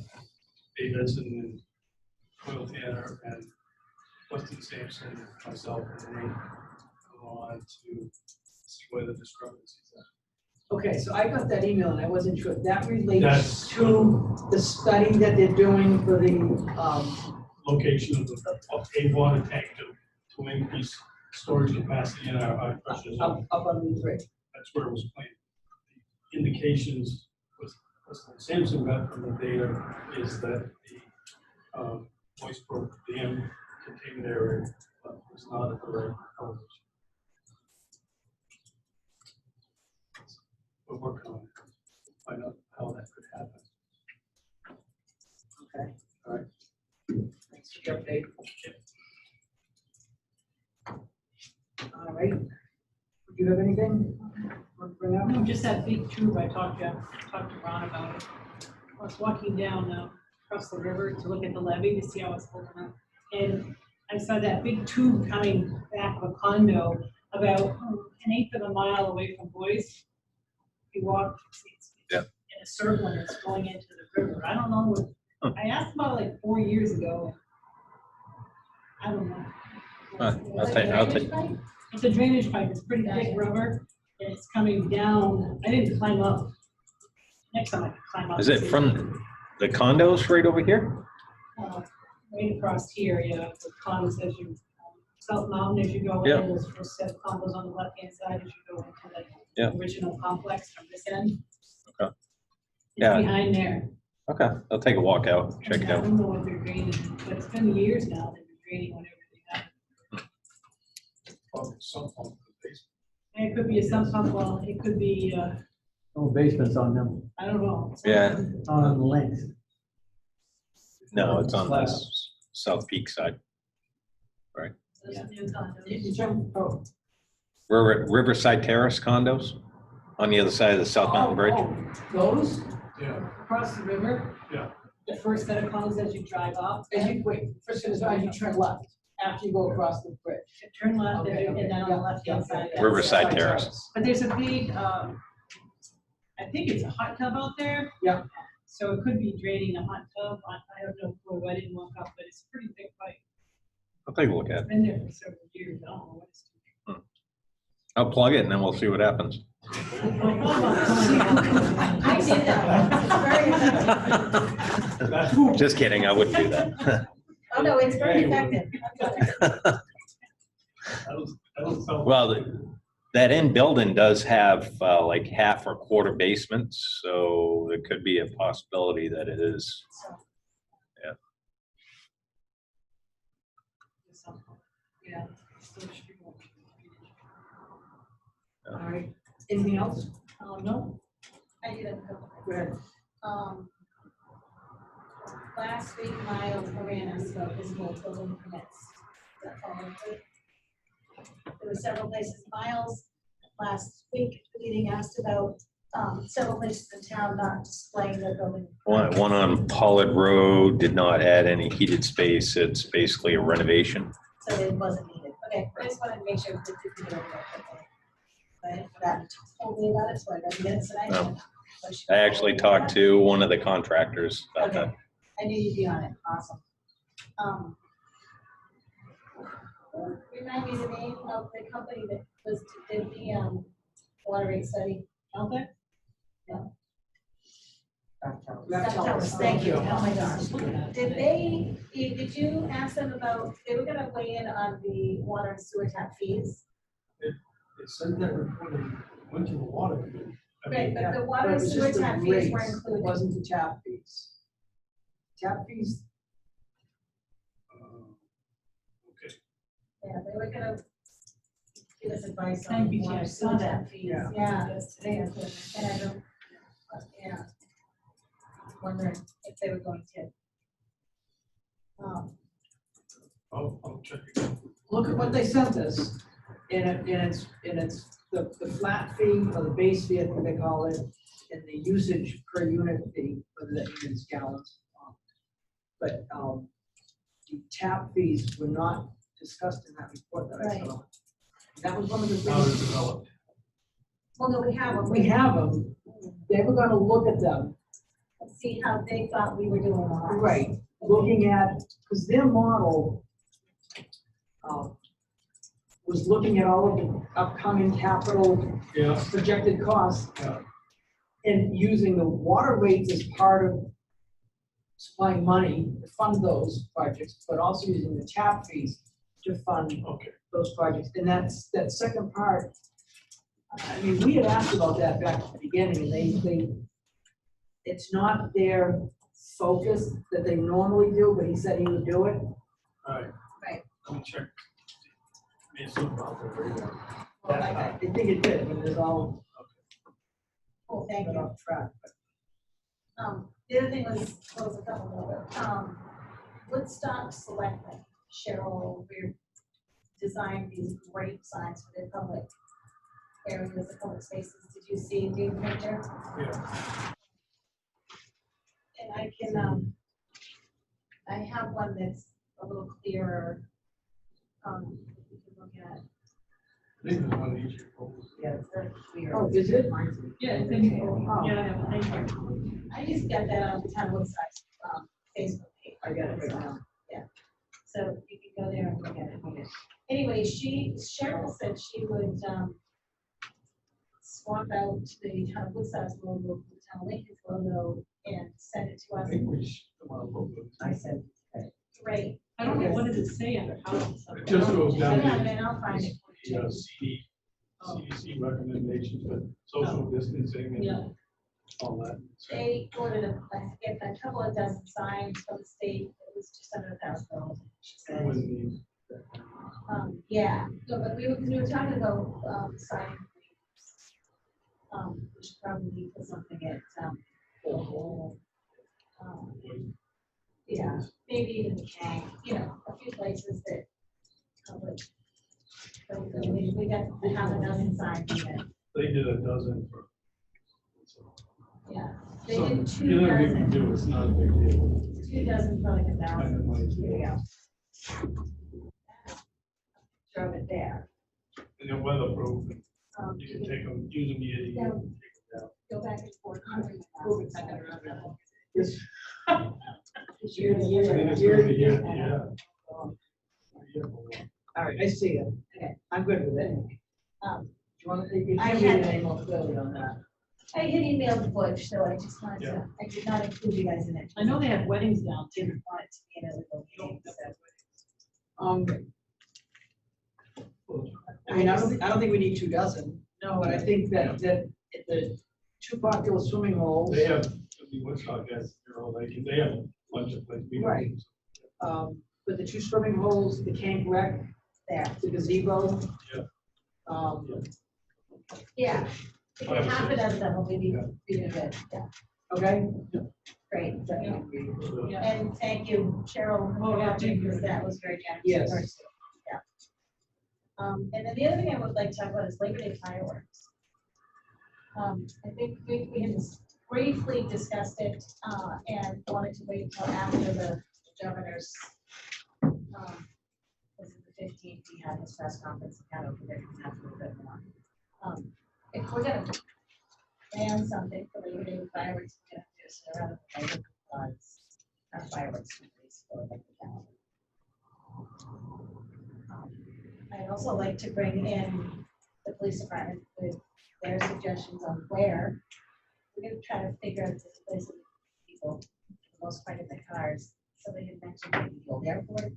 Davidson and Fontana and Weston Sampson, myself, and Nate, on to see where the discrepancies are. Okay, so I got that email and I wasn't sure. That relates That's- to the study that they're doing for the, Location of a water tank to increase storage capacity in our pressure zone. up on Route 3. That's where it was planned. The indications was Samson got from the data is that the Moist Brook Dam contained area was not at the right elevation. We're working on it, find out how that could happen. Okay. All right. Thanks for the update. All right. Do you have anything? Want to bring up? No, just that big tube, I talked to Ron about it. I was walking down across the river to look at the levee to see how it's holding up. And I saw that big tube coming back of a condo about an eighth of a mile away from Boise. You walk, it's Yeah. in a circle and it's going into the river. I don't know what, I asked about it like 4 years ago. I don't know. I'll take. It's a drainage pipe, it's pretty thick rubber, and it's coming down. I didn't climb up. Next time I can climb up. Is it from the condos right over here? Right across here, yeah, the condos as you, South Mountain as you go Yeah. in, those first set of condos on the left-hand side as you go into Yeah. the original complex from this end. Okay. It's Yeah. behind there. Okay, I'll take a walk out, check it I out. don't know what they're draining, but it's been years now they've been draining whatever they have. could be a sump pump well, it could be, No basements on them, I don't know. Yeah. on the links. No, it's on the South Peak side. Those new condos. In terms of- Riverside Terrace condos on the other side of the South Mountain Bridge. Oh, those Yeah, Across the river. Yeah. The first set of condos as you drive up, as you, wait, first as you turn left, after you go across the bridge. turn left and Okay, you- and then on the left hand side. that's- Riverside Terrace. But there's a big, I think it's a hot tub out there. Yeah. So it could be draining a hot tub. I don't know, I didn't walk up, but it's a pretty big pipe. I'll take a look at it. It's been there for several years. I don't know what it's doing. I'll plug it and then we'll see what happens. I did that. It's very effective. Just kidding, I wouldn't do that. Oh, no, it's very effective. that was something. Well, that end building does have like half or quarter basements, so it could be a possibility that it is. Yeah. All right, anything else? No, I did a couple. Go ahead. Last week, Miles ran us about visible building permits. That followed week. There were several places, Miles, last week, the meeting asked about several places in town not displaying their building. One on Pollard Road did not add any heated space. It's basically a renovation. So it wasn't needed. Okay, I just wanted to make sure that you could get over that quickly. But that told me about it, so I got to get it tonight. No. I actually talked to one of the contractors about Okay. that. I knew you'd be on it, awesome. Remind me the name of the company that was, did the water rate study, Alpha? Thank you, oh my gosh. Did you ask them about, they were gonna weigh in on the water and sewer tap fees? It said that report went to the water. committee. I mean, Right, but the But water it and was sewer just the tap fees were rates, It included. wasn't the tap fees. Tap fees, Okay. Yeah, they were gonna give us advice Thank on you, water I and saw sewer that. tap fees, Yeah. yeah. Yes, today I put it. And I don't, yeah. Wondering if they were going to. I'll check it. look at what they sent us, and it's the flat fee or the base fee, I think they call it, and the usage per unit fee, whether that means gallons. But the tap fees were not discussed in that report that I saw. That was one of the How it's things, developed. Well, no, we have them. we have them, they were gonna look at them, Let's see how they thought we were doing on ours. right, looking at, because their model was looking at all of the upcoming capital Yeah, projected costs yeah, and using the water rates as part of supplying money to fund those projects, but also using the tap fees to fund okay. those projects. And that's, that second part, I mean, we had asked about that back at the beginning, and they, it's not their focus that they normally do, but he said he would do it. All right. Right. Let me check. I mean, it's not about the radar. I think it did, but it's all Oh, thank you. off track. The other thing was a couple more. Woodstock Selectmen, Cheryl, we designed these great signs for their public areas, the public spaces. Did you see the picture? Yeah. And I can, I have one that's a little clearer. You can look at. I think there's one each. Yeah, it's very clear. Oh, is it? Yeah, thank you. Yeah, thank you. I just got that on the town website, Facebook page. I got it right now. So you can go there and look at it. Anyway, Cheryl said she would, swap out the town of Woodstock's logo, the town of Lincoln's logo, and send it to I us. think we should come on both of them. I said, great. I don't know, what does it say under house? It just goes I down got it, to and I'll find it. the CDC recommendations, but social distancing Yeah. and all that. So, They ordered a couple of dozen signs from the state, it was just under $1,000. She I said. wouldn't need that. Yeah, no, but we were talking about, signing We should probably put something at, yeah, maybe even the Kang, a few places that public. We got half a dozen signs in it, They did a dozen for. yeah. They So, did 2 you don't dozen. even do, it's not a big deal. 2 dozen for like 1,000. Kind of like- Here we go. Throw it there. And they're weatherproof, and you You can take them, use them year to year. and take them down. go back and forth. Yes. Year to year. I think it's gonna be, yeah. All right, I see it. Okay. I'm good with it. Um, Do you want to, you I can read had- the name more clearly on that. I had emailed Butch, so I just wanted Yeah. to, I did not include you guys in it. I know they have weddings down too. Didn't want it to be an illegal meeting, so. I mean, I don't think we need 2 dozen, no, but I think that the 2 popular swimming holes. They have, the Woodstock has, they have a bunch of places. Right. But the 2 swimming holes, the camp rec, There, the gazebo. Yeah. yeah. If you have half a dozen of them, we'd be good, yeah, Okay? great. So, And thank you, Cheryl, Oh, yeah, thank you. because that was very generous. Yes. of hers. Yeah. And then the other thing I would like to talk about is Labor Day fireworks. I think we had briefly discussed it, and wanted to wait until after the governor's, was it the 15th, he had his press conference, and kind of, we didn't have a little bit more. If we're gonna plan something for Labor Day fireworks, we're gonna do so rather than Labor Day floods, our fireworks companies for like the calendar. I'd also like to bring in the police department with their suggestions on where. We're gonna try to figure out this place with people, for the most part in the cars. Somebody had mentioned maybe the old airport.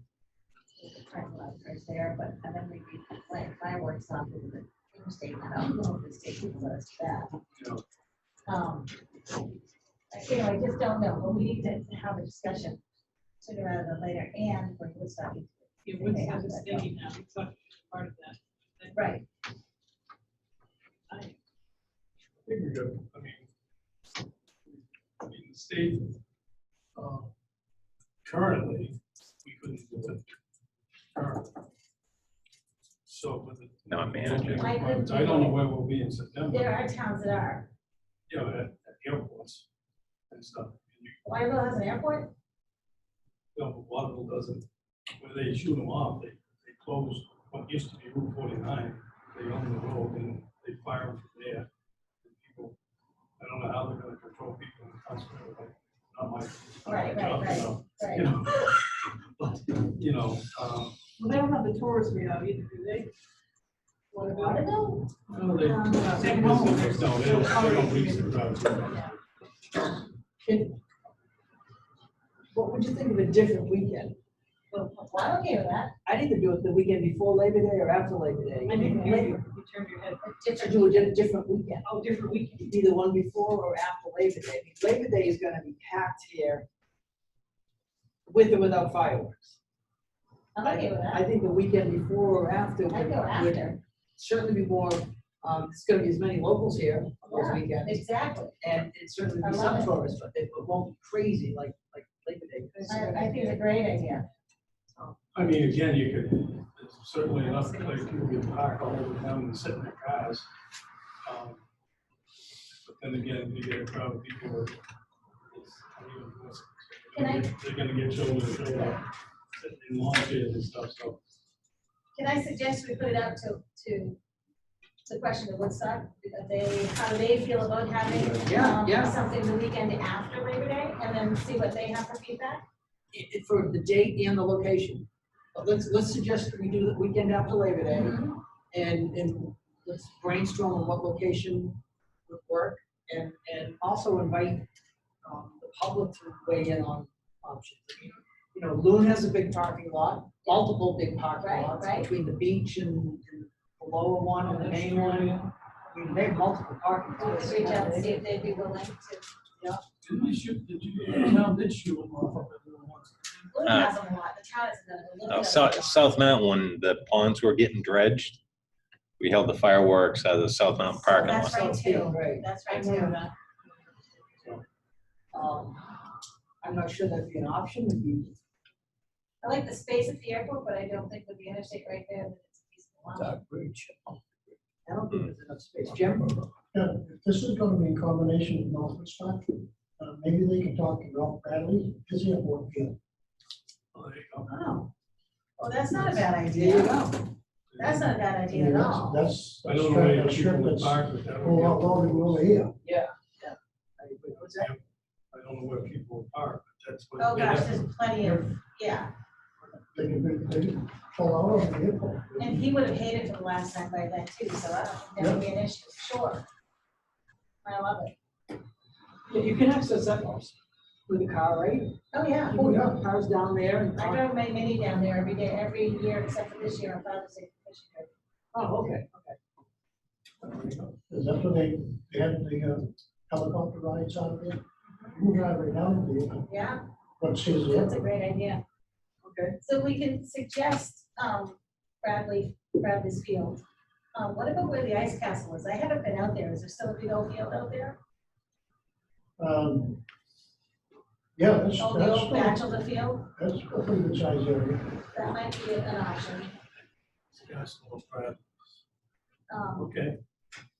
We could try a lot of cars there, but and then we'd be lighting fireworks off of the interstate. I don't know if the state would let us do that. I just don't know, but we need to have a discussion sooner rather than later, and we're starting. It would have a thinking now, it's not part of that. Right, I think we got, I mean, the state, currently, we couldn't do it. Currently. So with the. Not managing. I could I don't know where we'll be in September. there are towns that are. Yeah, at airports and stuff. And you, Wyville has an airport? Waterville doesn't, when they shoot them off, they close what used to be Route 49. They own the road and they fire them from there. And people, I don't know how they're gonna control people in the country, like, not my. Right, job, right, you know. right. You know, but, you know, Well, they don't have the tourists we have either, do they? What about it? Waterville? no, they. Take 'em home. No, they don't lease the route. What would you think of a different weekend? Well, I'm okay with that. I'd either do it the weekend before Labor Day or after Labor Day. I think you Labor, turned your head. to do a different weekend. Oh, different weekend. Either one before or after Labor Day. I mean, Labor Day is gonna be packed here with or without fireworks. I'm okay with I that. think the weekend before or after I'd go would after. certainly be more, there's gonna be as many locals here on those Yeah, weekends. exactly. And it certainly I be love some it. tourists, but it won't be crazy like Labor Day. I think it's a great idea. I mean, again, you could, there's certainly enough place people can park all over town and sit in their cars. But then again, you get a crowd of people that, they're gonna get children to show up, sitting in lawn chairs and stuff, so. Can I suggest we put it out to the question of Woodstock? How do they feel about having Yeah. something the weekend after Labor Day, and then see what they have for feedback? For the date and the location. But let's suggest that we do the weekend after Labor Day Mhm. and let's brainstorm on what location would work and also invite the public to weigh in on options. I mean, you know, Loon has a big parking lot, multiple big parking Right, lots right. between the beach and the lower one and the main one. I mean, they have multiple parking We lots. could reach out and see if they'd be willing to. Didn't they shoot, the town did shoot them off up at the once. Loon has a lot, the town is another. Loon does a lot. South Mountain, when the ponds were getting dredged, We held the fireworks at the South Mountain parking That's lot. right too, Right. that's I right remember too. that. I'm not sure that'd be an option, would be, I like the space at the airport, but I don't think with the interstate right there, that it's a peaceful lot. I don't think there's enough space. Jim? Yeah, if this is gonna be in combination with Norfolk Stock, maybe they can talk to Ralph Bradley, his airport field. Oh, there you go. Oh, well, that's not a bad There you idea. go. That's not a bad I idea mean, at all. That's I don't know kind where of a strip people would that's park, but that going would out be, longer over here. Yeah. I agree. What's that? I don't know where people would park, but that's what. Oh, they gosh, have. there's plenty of, yeah, They can pull out of the airport. and he would have hated for the last time by then too, so I don't think that would be an issue, sure. I love it. Yeah, you can access that with a car, right? Oh, yeah. People have cars down there and. I drove my Mini down there every day, every year except for this year on Father's Day. Oh, okay. Is that what they had the helicopter rides out of there? You can drive right down to the, Yeah, what's his that's a airport. great idea. Okay. So we can suggest, Bradley's Field. What about where the ice castle is? I haven't been out there. Is there still a big old field out there? Yeah, that's, Oh, the old that's Bachelor Field? a pretty good size area. That might be an option. Yes, well, Brad, Um, okay.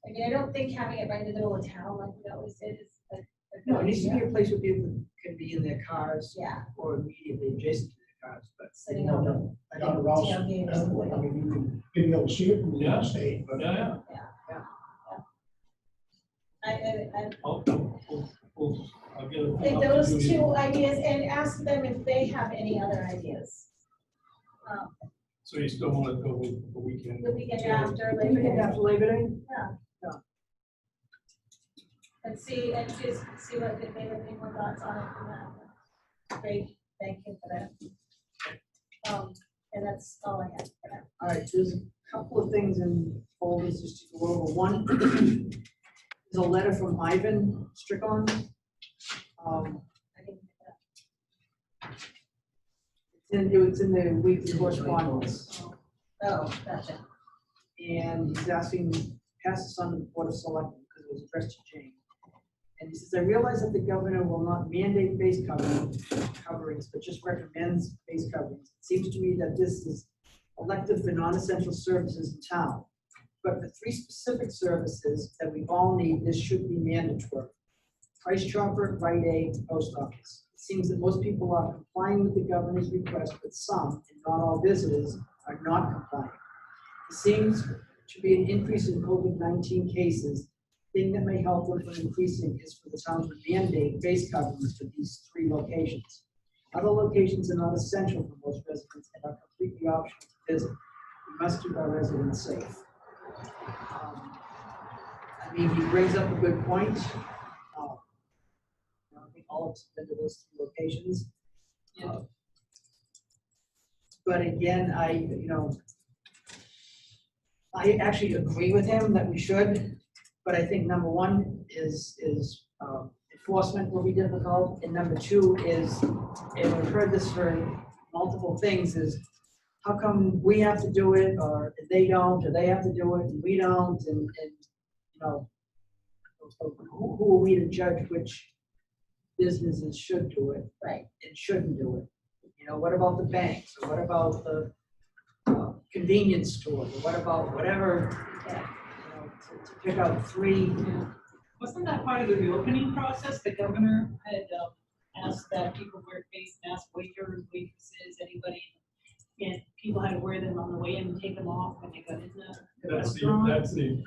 I mean, I don't think having it right in the middle of town like we always did is like. No, it needs to be a place where people can be in their cars Yeah, or immediately adjacent to their cars, but. sitting on the I Down think Rouse tailgate or Airport, I something. mean, you can, you'd be able to see it from the Yeah. state, but. Yeah, I'll get a. Take those two ideas and ask them if they have any other ideas. So you still want to go the weekend? The weekend after We Labor can Day. have Labor Day? And see, and just see what, if they have any more thoughts on it from that. Great, thank you for that. And that's all I have for now. All right, there's a couple of things in folders just to go over. One is a letter from Ivan Strickland. I didn't pick It's in the weekly correspondence. it up. Oh, gotcha. And he's asking, pass this on to the Board of Selectmen because it was addressed to Jane. And he says, I realize that the governor will not mandate face coverings, but just recommends face coverings. It seems to me that this is elective for non-essential services in town. But for 3 specific services that we all need, this should be mandatory. Price Chopper, Rite Aid, and Post Office. It seems that most people are complying with the governor's request, but some, and not all visitors, are not complying. It seems to be an increase in COVID-19 cases. Thing that may help them from increasing is for the town to mandate face coverings for these 3 locations. Other locations are not essential for most residents and are completely optional to visit. We must keep our residents safe. I mean, he brings up a good point. I think all of us have been to those 3 locations. But again, I actually agree with him that we should. But I think number 1 is enforcement will be difficult, and number 2 is, and we've heard this for multiple things, is how come we have to do it, or they don't, or they have to do it and we don't, and who are we to judge which businesses should do it, Right. and shouldn't do it? What about the banks, or what about the convenience store, or what about whatever? To pick out 3. Wasn't that part of the reopening process? The governor had asked that people wear face masks, waiters, waitresses, anybody, and people had to wear them on the way in and take them off when they got in the restaurant. That's the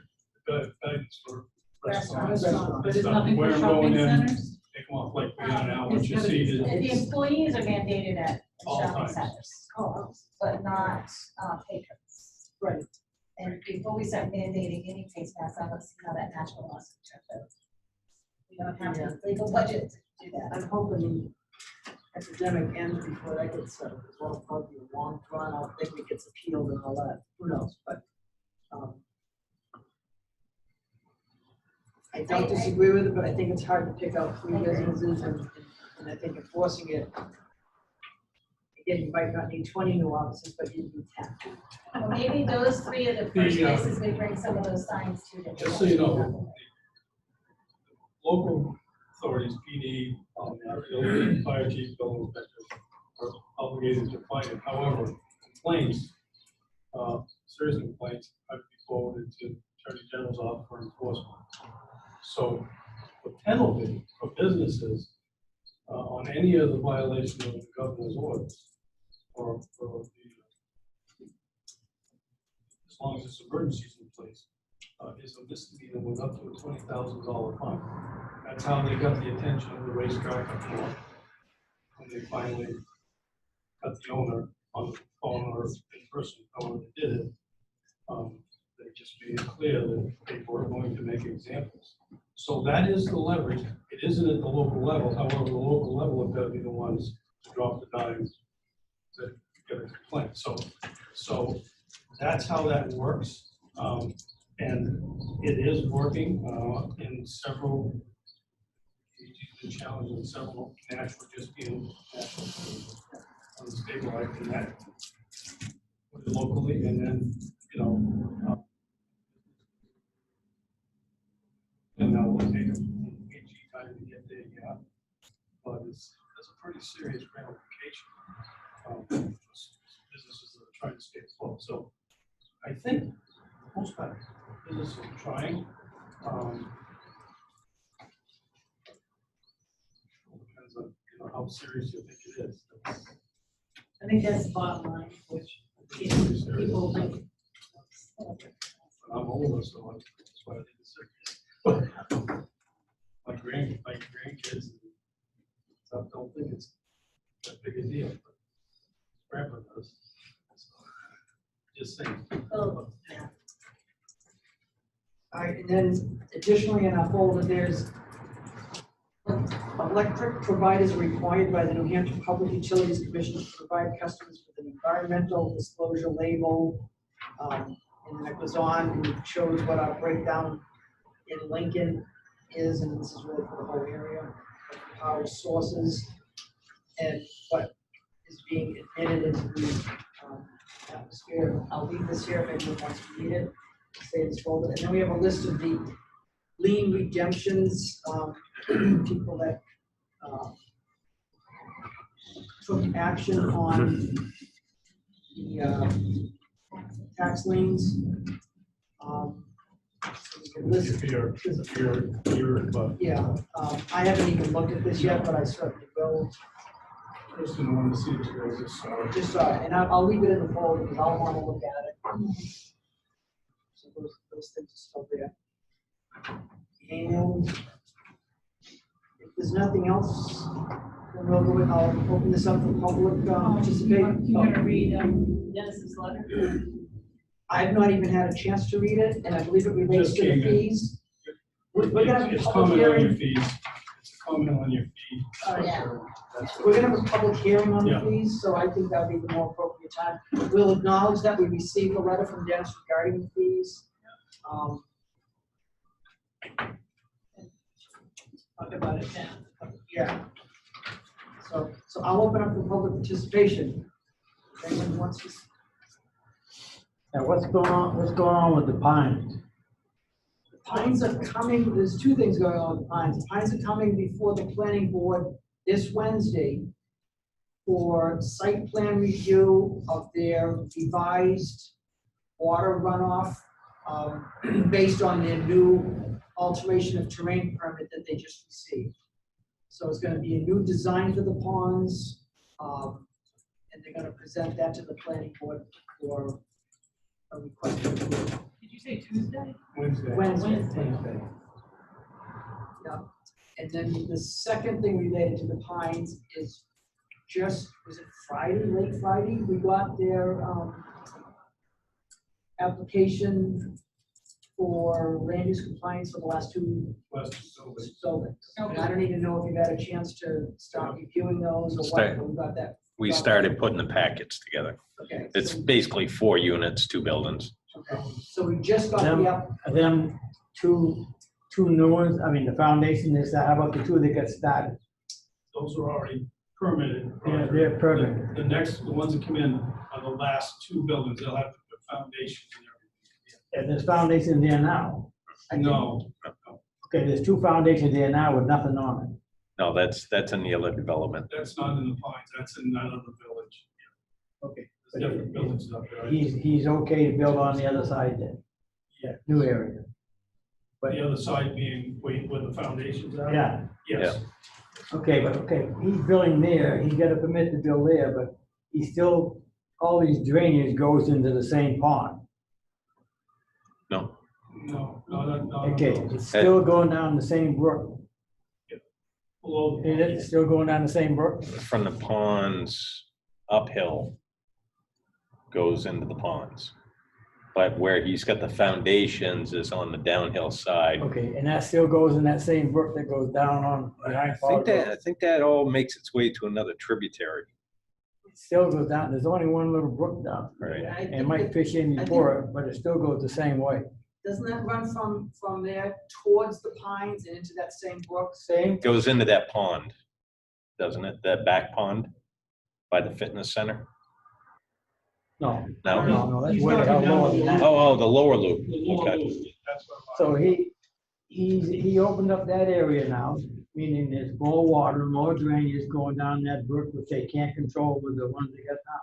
guidance for restaurants. Restaurant, but it's Stuff. nothing for Wear 'em shopping going in, centers? Take them off like within an hour, once you see it. And the employees are mandated at All shopping times. centers. But not patrons. Right. And before we start mandating any face masks, I want to see how that national law turns out. We don't have the legal budget to do that. I'm hoping the epidemic ends before that gets settled, as well as probably a long drawn out thing that gets appealed and all that, who knows, but I don't disagree with it, but I think it's hard to pick out 3 businesses and I think enforcing it, again, you might not need 20 new offices, but you need 10. maybe those three are the first The, places we bring some of those signs to. that Just so you know, local authorities, PD, building, fire chief, building inspectors are obligated to fight it. However, complaints, serious complaints have to be forwarded to Attorney General's office for enforcement. So the penalty for businesses on any of the violation of the governor's orders or the, as long as it's emergencies in place, is a misdemeanor with up to a $20,000 fine. That's how they got the attention of the racetrack up north. When they finally got the owner on the phone or in person, however they did it, they just made it clear that they were going to make examples. So that is the leverage. It isn't at the local level. However, the local level have got to be the ones to drop the dime to get a complaint. So that's how that works. And it is working in several, the challenge in several national, just being national, unstabilizing that locally, and then, and now we'll take a PG time to get there, yeah. But it's a pretty serious ramification. Businesses that are trying to stay afloat. So I think most part, businesses are trying. Depends on how serious you think it is. I think that's the bottom line, which people think. I'm older, so that's why I think it's serious. My grandkids and stuff don't think it's that big a deal, but grandpa does. So, just saying. Oh, yeah. All right, and then additionally in our folder, there's electric providers are required by the New Hampshire Public Utilities Commission to provide customers with an environmental disclosure label. And then it goes on and shows what our breakdown in Lincoln is, and this is really for the whole area, of power sources and what is being admitted into the atmosphere. I'll leave this here if anyone wants to read it. Say this folder. And then we have a list of the lien redemptions, people that took action on the tax liens. So we can list- Yeah, I haven't even looked at this yet, but I certainly will. Just didn't want to see it today, just saw it. And I'll leave it in the folder because I'll want to look at it. So those things are still there. And if there's nothing else, then we'll go, I'll open this up for public participation. You're gonna read Dennis's letter? I've not even had a chance to read it, and I believe it relates Just to the came in. fees. We're gonna have a It's public comment on your hearing. fees. It's a comment on your fee. Oh, yeah. That's We're gonna have a public hearing on the Yeah. fees, so I think that'd be the more appropriate time. We'll acknowledge that we received a letter from Dennis regarding the fees. Talk about it now. Yeah. So I'll open up for public participation. If anyone wants to. Now, what's going on with the pines? The Pines are coming, there's two things going on with the Pines. The Pines are coming before the planning board this Wednesday for site plan review of their revised water runoff based on their new alteration of terrain permit that they just received. So it's gonna be a new design for the ponds, and they're gonna present that to the planning board for a request for approval. Did you say Tuesday? Wednesday. Wednesday. Yeah, and then the second thing related to the Pines is was it Friday, late Friday? We got their application for land use compliance for the last two buildings. And I don't even know if you've had a chance to start reviewing those or what, but we got that. We started putting the packets together. Okay. It's so- basically 4 units, 2 buildings. Okay, so we just got Them- the app. Them two new ones, I mean, the foundation is, how about the two that got started? Those are already permitted. Yeah, they're permitted. The ones that come in are the last 2 buildings. They'll have the foundations and And there's foundation there now. everything. No, Okay, there's 2 foundations there now with nothing on it. No, that's in the other development. that's not in the Pines, that's in another village. Okay. There's different villages up there. He's okay to build on the other side then, Yeah. new area. The other side being where the foundations are? Yeah, Yes. okay, he's building there, he's got a permit to build there, but he still, all these drainage goes into the same pond. No, No, no. Okay, it's still going down the same brook. Below. It's still going down the same brook? from the ponds uphill goes into the ponds. But where he's got the foundations is on the downhill side. Okay, and that still goes in that same brook that goes down on behind Fog I Road? think that all makes its way to another tributary. It still goes down, there's only one little brook down. Right. I And think might that- fish in before it, but it still goes the same way. Doesn't that run from there towards the Pines and into that same brook? Same, Goes into that pond, doesn't it? That back pond by the fitness center? no, No? that's He's way the hell knocking down lower the than that. Oh, the lower loop. The lower Okay. loop, that's what I'm- So he opened up that area now, meaning there's more water, more drainage going down that brook, which they can't control with the ones they got now.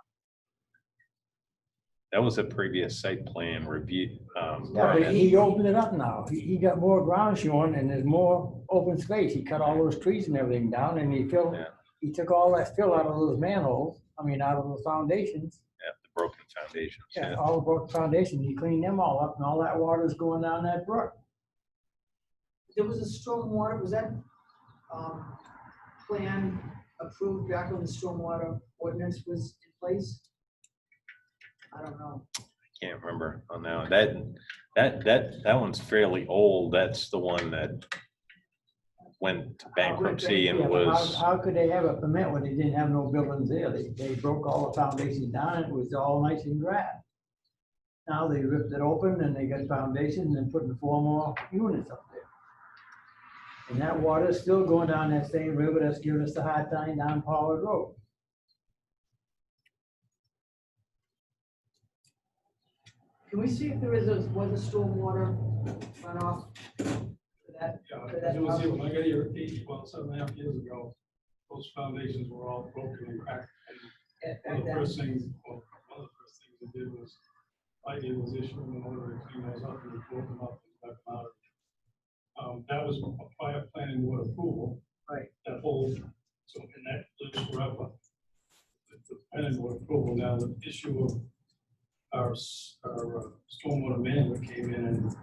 That was a previous site plan review. Yeah, but he opened it up now. He got more ground showing and there's more open space. He cut all those trees and everything down and Yeah. he took all that fill out of those manholes, out of those foundations. Yeah, the broken foundations, Yeah, yeah. all the broken foundations. He cleaned them all up and all that water's going down that brook. There was a stormwater, was that, plan approved back when the stormwater ordinance was in place? I don't know. Can't remember on that one. That one's fairly old. That's the one that went to bankruptcy and Yeah, but was, how could they have a permit when they didn't have no buildings there? They broke all the foundations down, it was all nice and grass. Now they ripped it open and they got foundations and putting 4 more units up there. And that water's still going down that same river that's giving us the hard time down Pollard Road. Can we see if there was a stormwater runoff for that? Yeah, For that it was, house? when I got here 7.5 years ago, those foundations were all broken and cracked. Back And one of the then? first things we did was, I did was issue an order to clean those up and broke them up and left them out. That was a prior planning board approval. Right. That whole, so, and that lives forever. The planning board approval, now the issue of our stormwater management came in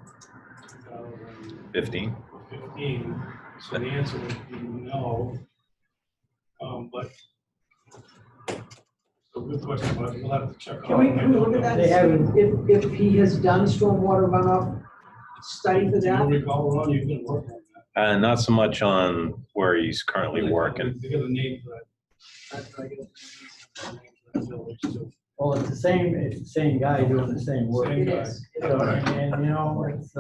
15. 2015, so the answer would be no. But, so good question, but we'll have to check. Can we look at that They and see if he has done stormwater runoff study for Do you that? recall, Ron, you've been working on that? Not so much on where he's currently working. They got a name for that. That's what I guess. Name for that village, too. Well, it's the same guy doing the same work. Same It guy. is. So, and it's,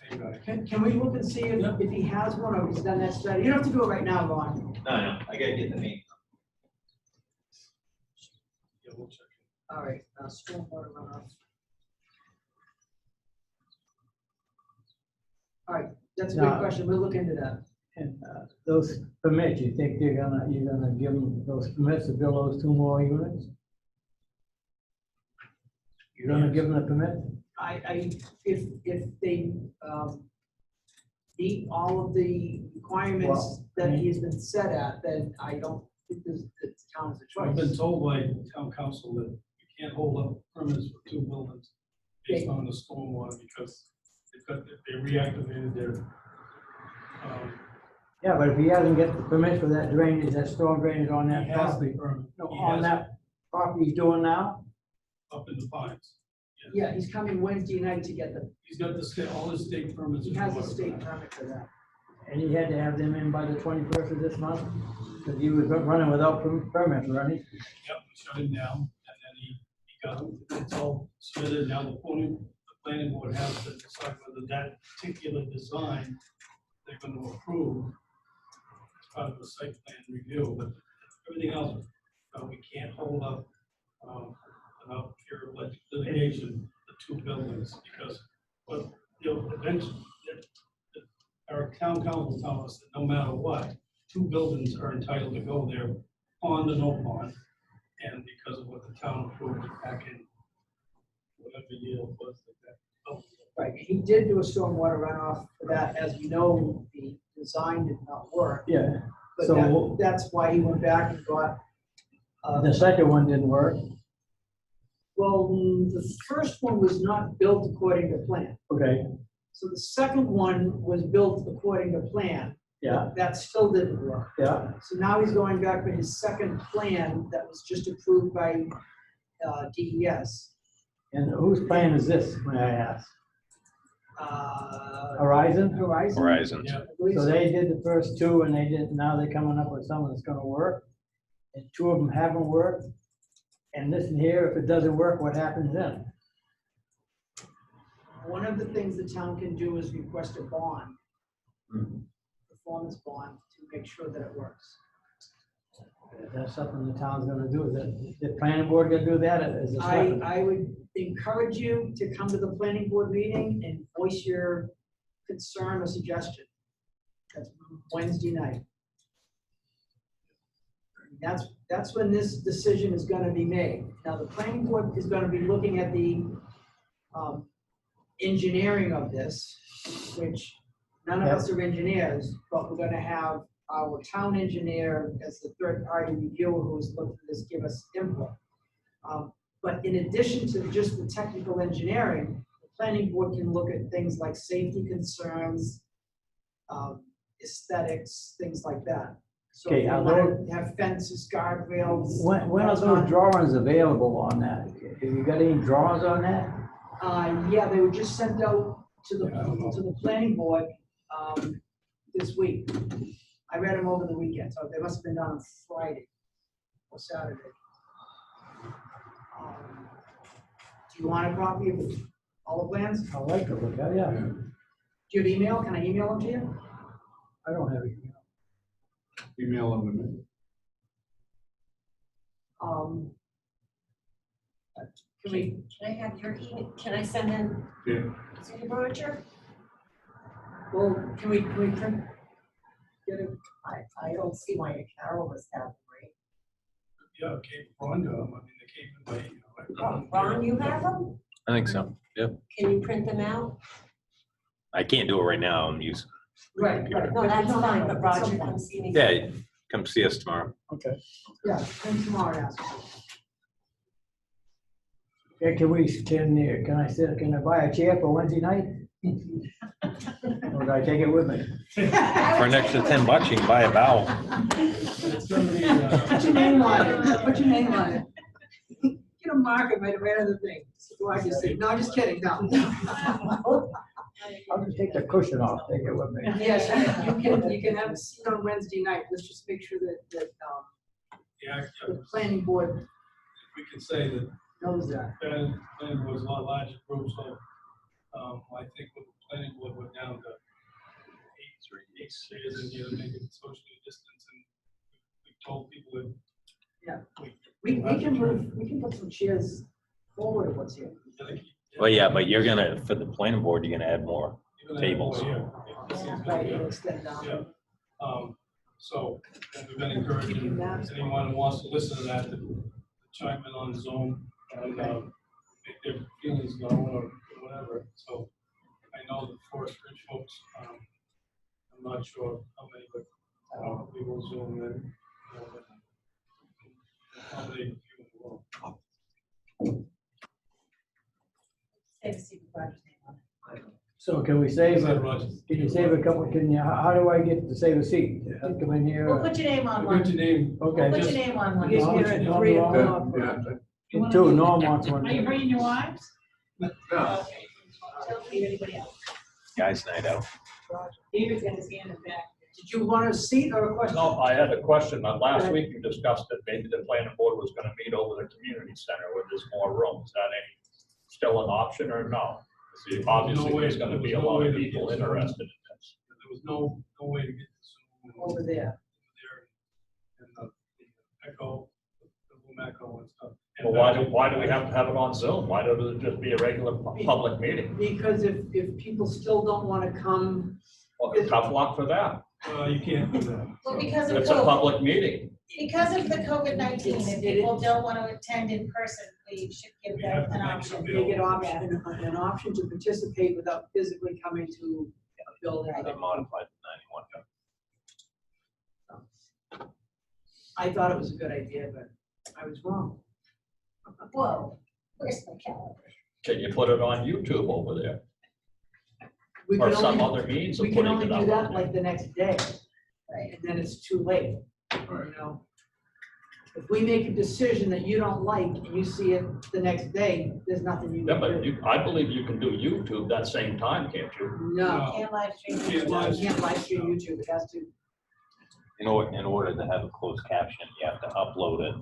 Same guy. Can we look and see if he has one or he's done that study? You don't have to do it right now, Ron. No, I gotta get the name. Yeah, we'll check it. All right, stormwater runoff. All right, that's a good Now- question. We'll look into that. And those permits, you think you're gonna give them those permits to build those 2 more units? You're gonna give them the permit? If they, meet all of the requirements Well, that he has been set at, then I don't think the town has a I've been choice. told by town council that you can't hold up permits for 2 buildings based on the stormwater because they reactivated their, Yeah, but if he hasn't got the permit for that drainage, that storm drainage on he that has property, the permit. no, He on has that property he's doing now, Up in the Pines. Yeah, he's coming Wednesday night to get He's got the state, all his state permits. he in has a order for state that. permit for that. and he had to have them in by the 21st of this month, because he was running without permit, running. Yep, we shut him down, and then he got them, it's all submitted, now the planning board has to decide whether that particular design they're gonna approve as part of the site plan review, but everything else, we can't hold up About pure litigation, the two buildings, because, but, eventually, our town council tells us that no matter what, two buildings are entitled to go there, pond or no pond, and because of what the town approved back in whatever year it was like that. Oh, Right, he did do a stormwater runoff for that, as you know, the design did not work, Yeah, but so that's why he went back and got. the second one didn't work. Well, the first one was not built according to plan. Okay, So the second one was built according to plan. yeah, That still didn't work. yeah. So now he's going back with his second plan that was just approved by DES. And whose plan is this, may I ask? Horizon? Horizon? Horizons. Yeah. I believe So so. they did the first two and they didn't, now they're coming up with something that's gonna work. And two of them haven't worked. And listen here, if it doesn't work, what happens then? One of the things the town can do is request a bond, performance bond, to make sure that it works. Is that something the town's gonna do? Is the planning board gonna do that as a selectman? I would encourage you to come to the planning board meeting and voice your concern or suggestion. That's Wednesday night. That's when this decision is gonna be made. Now, the planning board is gonna be looking at the engineering of this, which none of us are engineers, but we're gonna have our town engineer as the third party reviewer who's looked at this, give us input. But in addition to just the technical engineering, the planning board can look at things like safety concerns, aesthetics, things like that. So if Okay, you are want to have fences, guardrails. When are those drawings available on that? Have you got any drawings on that? Yeah, they were just sent out to the planning board, this week. I read them over the weekend, so they must have been done on Friday or Saturday. Do you want a copy of all the plans? I like to look at, yeah. Do you have email? Can I email them to you? I don't have it. Email them to me. Can we, Can I have your email? Can I send in Yeah. signature? well, can we print? Get it? I don't see why Carol was that great. Yeah, Cape Ron, I mean, the Cape, Ron, you have them? I think so. Yep. Can you print them out? I can't do it right now. I'm using. Right. No, that's fine, but Roger can see me. Yeah, come see us tomorrow. Okay. Yeah, print tomorrow, yes. Okay, can I buy a chair for Wednesday night? Or do I take it with me? For an extra $10, you can buy a vowel. It's gonna be, Put your name on it, put your name on it. Get a marker right around the thing. So I just say, no, just kidding, no. I'll just take the cushion off, take it with me. Yes, you can have a seat on Wednesday night. Let's just make sure that yeah, the planning board we can say that knows that. planning board's a lot larger group, so, I think with the planning board, we're down to eight chairs in here to make it socially distanced, and we told people that. Yeah. We can put some chairs forward of what's here. Well, yeah, but you're gonna, for the planning board, you're gonna add more tables. Right, it'll extend down. Yeah. So, and we've been encouraging anyone who wants to listen to that to chime in on Zoom and make their feelings known or whatever. So I know the Forest Ridge folks, I'm not sure how many, but we will Zoom in. Accommodate a few in the world. Save a seat with Roger's name on it. So can we save, Said a- Roger. can you save a couple, how do I get to save a seat? Come in here? We'll put your name on Put one. your name. Okay. We'll put your name on one. He's here at 3:00. Yeah. Two, Norm wants one. Are you bringing your wives? Yeah. Don't leave anybody else. Guys' night out. David's got his hand in back. Did you want a seat or a question? No, I had a question. Last week you discussed that maybe the planning board was gonna meet over the community center where there's more room. Is that still an option or no? See, obviously, there's gonna be a lot of people interested in this. There was no way to get this Over there. there. And the echo, the tobacco and stuff. Well, why do we have to have it on Zoom? Why doesn't it just be a regular public meeting? Because if people still don't want to come, Well, tough luck for that. You can't do that. Well, because of It's a COVID, public meeting. because of the COVID-19, It's- if people don't want to attend in person, we should give We them have to an make it option. they get an option to participate without physically coming to a building. They modified the 91. I thought it was a good idea, but I was wrong. Whoa, where's my calendar? Can you put it on YouTube over there? We Or can some only, other means of we can putting only it do up? that like the next day, Right. and then it's too late, you know? If we make a decision that you don't like and you see it the next day, there's nothing you Yeah, can but do. I believe you can do YouTube that same time, can't you? No, Can't live stream. Can't no, live you can't live stream YouTube, it has to. In order to have a closed caption, you have to upload it.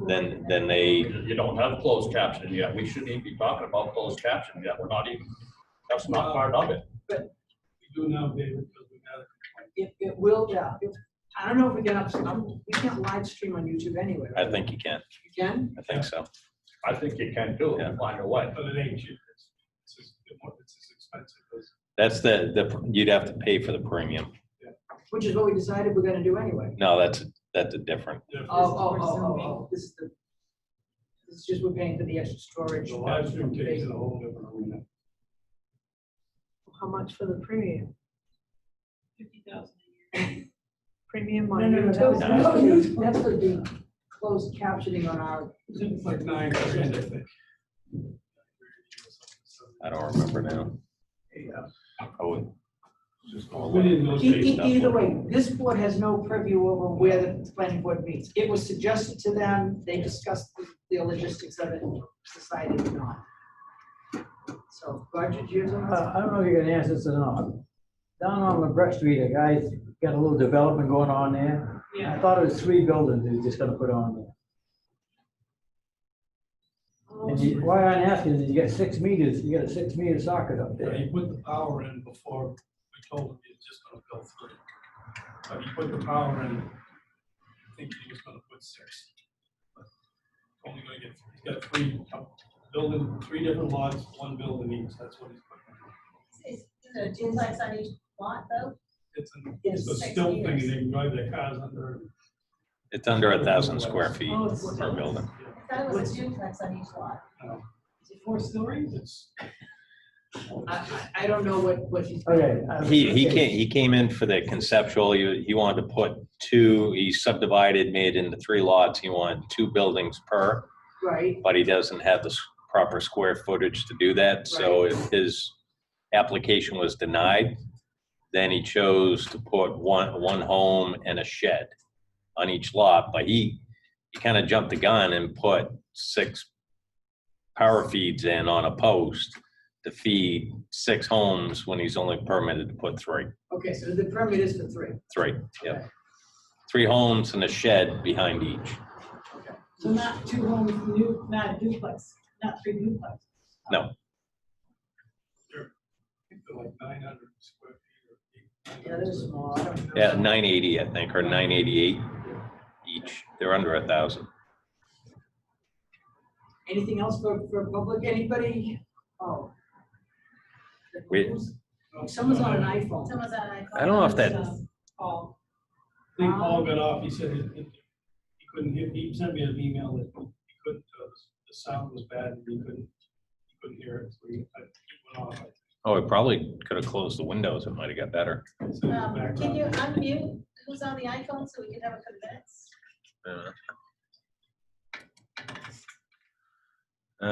Then they, You don't have closed captioning yet. We shouldn't even be talking about closed captioning yet. We're not even, that's not part of it. We do now, David, because we've had it. It will, yeah. I don't know if we can, we can't live stream on YouTube anyway. I right? think you can. You can? I think so. I think you can do it, find a way. But it ain't cheap. It's as expensive as. That's you'd have to pay for the premium. Which is what we decided we're gonna do anyway. No, that's a different. This is just, we're paying for the extra storage. The live stream takes it a whole different arena. How much for the premium? 50,000 a year. Premium on No, YouTube? that's for the closed captioning on our. It's like 9 grand, I think. I don't remember now. Oh, just all We didn't know. Either way, this board has no purview over where the planning board meets. It was suggested to them, they discussed the logistics of it, decided not. So, Roger, do you have something? I don't know if you can answer this or not. Down on LeBrec Street, a guy's got a little development going on there. I thought it was 3 buildings he was just gonna put on there. And why I'm asking is you got 6 meters, you got a 6-meter socket up Yeah, there. he put the power in before we told him he was just gonna build 3. But he put the power in, I think he was gonna put 6. But only gonna get, he's got 3, building 3 different lots, 1 building each, that's what he's putting. Is it a duplex on each lot though? It's a Six still thing, meters. and they can drive their cars under. It's under 1,000 square feet Oh, it's per building. I thought it was a duplex on each lot. Is it 4 stories? It's. I don't know what he's. Okay. He came in for the conceptual, he wanted to put 2, he subdivided, made it into 3 lots, he wanted 2 buildings per, Right, but he doesn't have the proper square footage to do that, so if his application was denied, then he chose to put one home and a shed on each lot, but he kind of jumped the gun and put 6 power feeds in on a post to feed 6 homes when he's only permitted to put 3. okay, so the permit is for 3. 3, yep. 3 homes and a shed behind each. So not 2 homes, new, not a duplex, not 3 duplex. No, They're like 900 square feet. Yeah, they're small, I don't know. yeah, 980, I think, or 988 each. They're under 1,000. Anything else for public, anybody? Oh. Someone's on an iPhone. Someone's on an I don't know if that, Paul. I think Paul got off, he said he couldn't hear, he sent me an email that he couldn't, the sound was bad, and he couldn't hear it, so he went off. oh, he probably could have closed the windows. It might have got better. Can you unmute who's on the iPhone so we can have a couple minutes?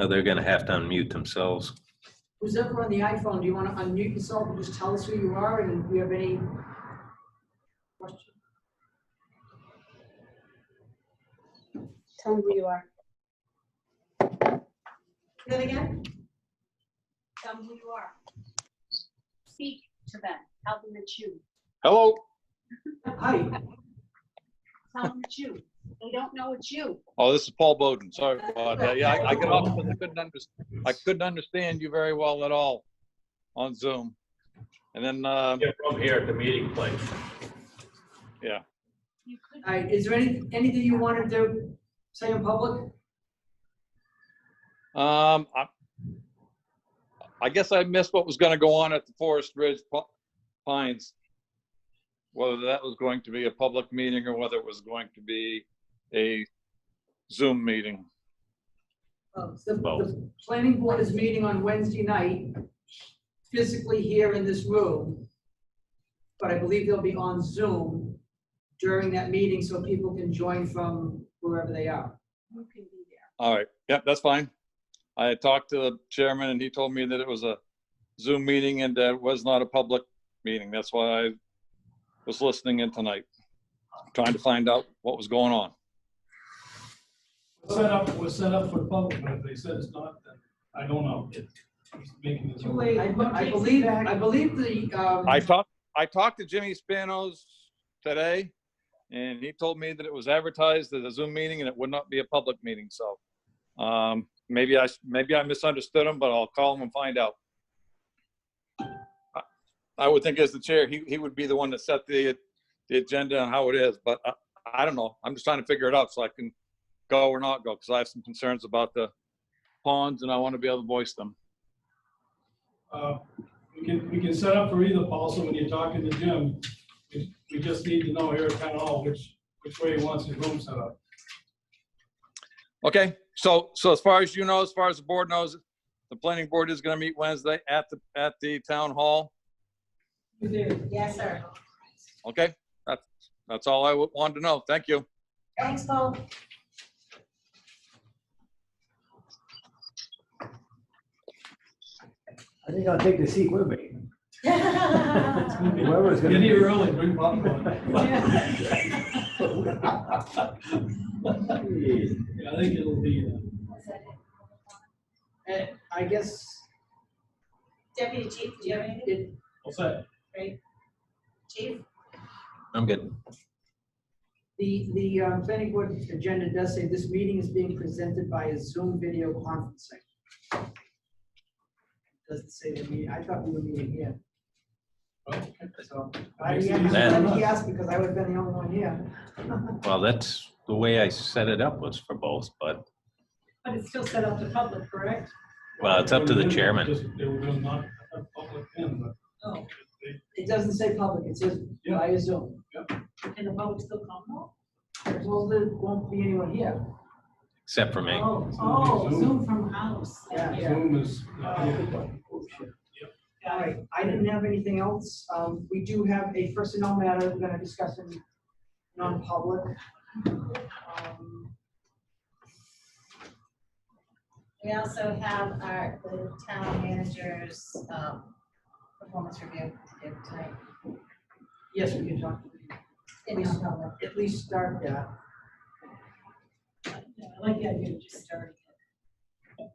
They're gonna have to unmute themselves. Who's ever on the iPhone, do you want to unmute yourself and just tell us who you are and if you have any questions? Tell me who you are. Do that again? Tell them who you are. Speak to them. Tell them it's you. Hello. Hi. Tell them it's you. They don't know it's you. Oh, this is Paul Bowden. Sorry about that. Yeah, I got off because I couldn't understand you very well at all on Zoom. And then, You're from here at the meeting place. yeah. You could. All right, is there anything you want to do? say in public? I guess I missed what was gonna go on at the Forest Ridge Pines. Whether that was going to be a public meeting or whether it was going to be a Zoom meeting. The planning board is meeting on Wednesday night, physically here in this room. But I believe they'll be on Zoom during that meeting so people can join from wherever they are. You can be there. All right, yep, that's fine. I had talked to the chairman and he told me that it was a Zoom meeting and that it was not a public meeting. That's why I was listening in tonight, trying to find out what was going on. Was set up for the public, but if they said it's not, then I don't know. He's making his Too own. late. I believe the, I talked to Jimmy Spanos today and he told me that it was advertised as a Zoom meeting and it would not be a public meeting. So maybe I misunderstood him, but I'll call him and find out. I would think as the chair, he would be the one that set the agenda and how it is, but I don't know. I'm just trying to figure it out so I can go or not go, because I have some concerns about the ponds and I want to be able to voice them. We can set up for either, Paul, so when you're talking to Jim, we just need to know here at town hall which way he wants his room set up. Okay, so as far as you know, as far as the board knows, the planning board is going to meet Wednesday at the town hall. Yes, sir. Okay, that's all I wanted to know. Thank you. Thanks, Paul. I think I'll take the seat with me. Whoever's gonna Get here be- early, bring popcorn. Yeah, I think it'll be, I guess, Deputy Chief, do you have anything? what's that? Great. Chief? I'm good. the planning board agenda does say this meeting is being presented by a Zoom video conferencing. Doesn't say the meeting. I thought we were meeting here. So, he asked because I would have been the only one here. Well, that's the way I set it up was for both, but, But it's still set up to public, correct? well, it's up to the chairman. They were gonna not have public in, but Oh. It doesn't say public, it says via Zoom. Can the public still come though? Well, there won't be anyone here. Except for me. Oh, Zoom from house. Yeah. Zoom is. All right, I didn't have anything else. We do have a personnel matter we're gonna discuss in non-public. We also have the town manager's performance review to do tonight. Yes, we can talk. In non-public. At least start that. I like the idea of just starting it.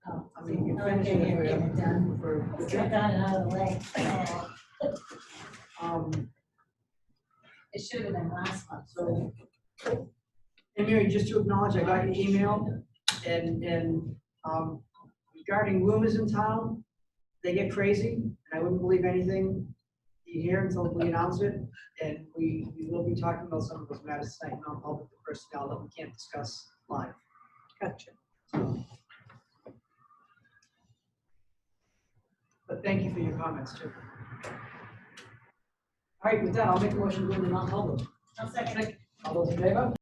I mean, you can Okay, finish it yeah, get it done. for. Let's get that out of the way. It should have been last month. So, and Mary, just to acknowledge, I got your email and regarding rumors in town, they get crazy, and I wouldn't believe anything you hear until we announce it. And we will be talking about some of those matters tonight, non-public personnel that we can't discuss live. Gotcha. But thank you for your comments too. All right, with that, I'll make a motion to go into non-public. I'll second it. All those in favor?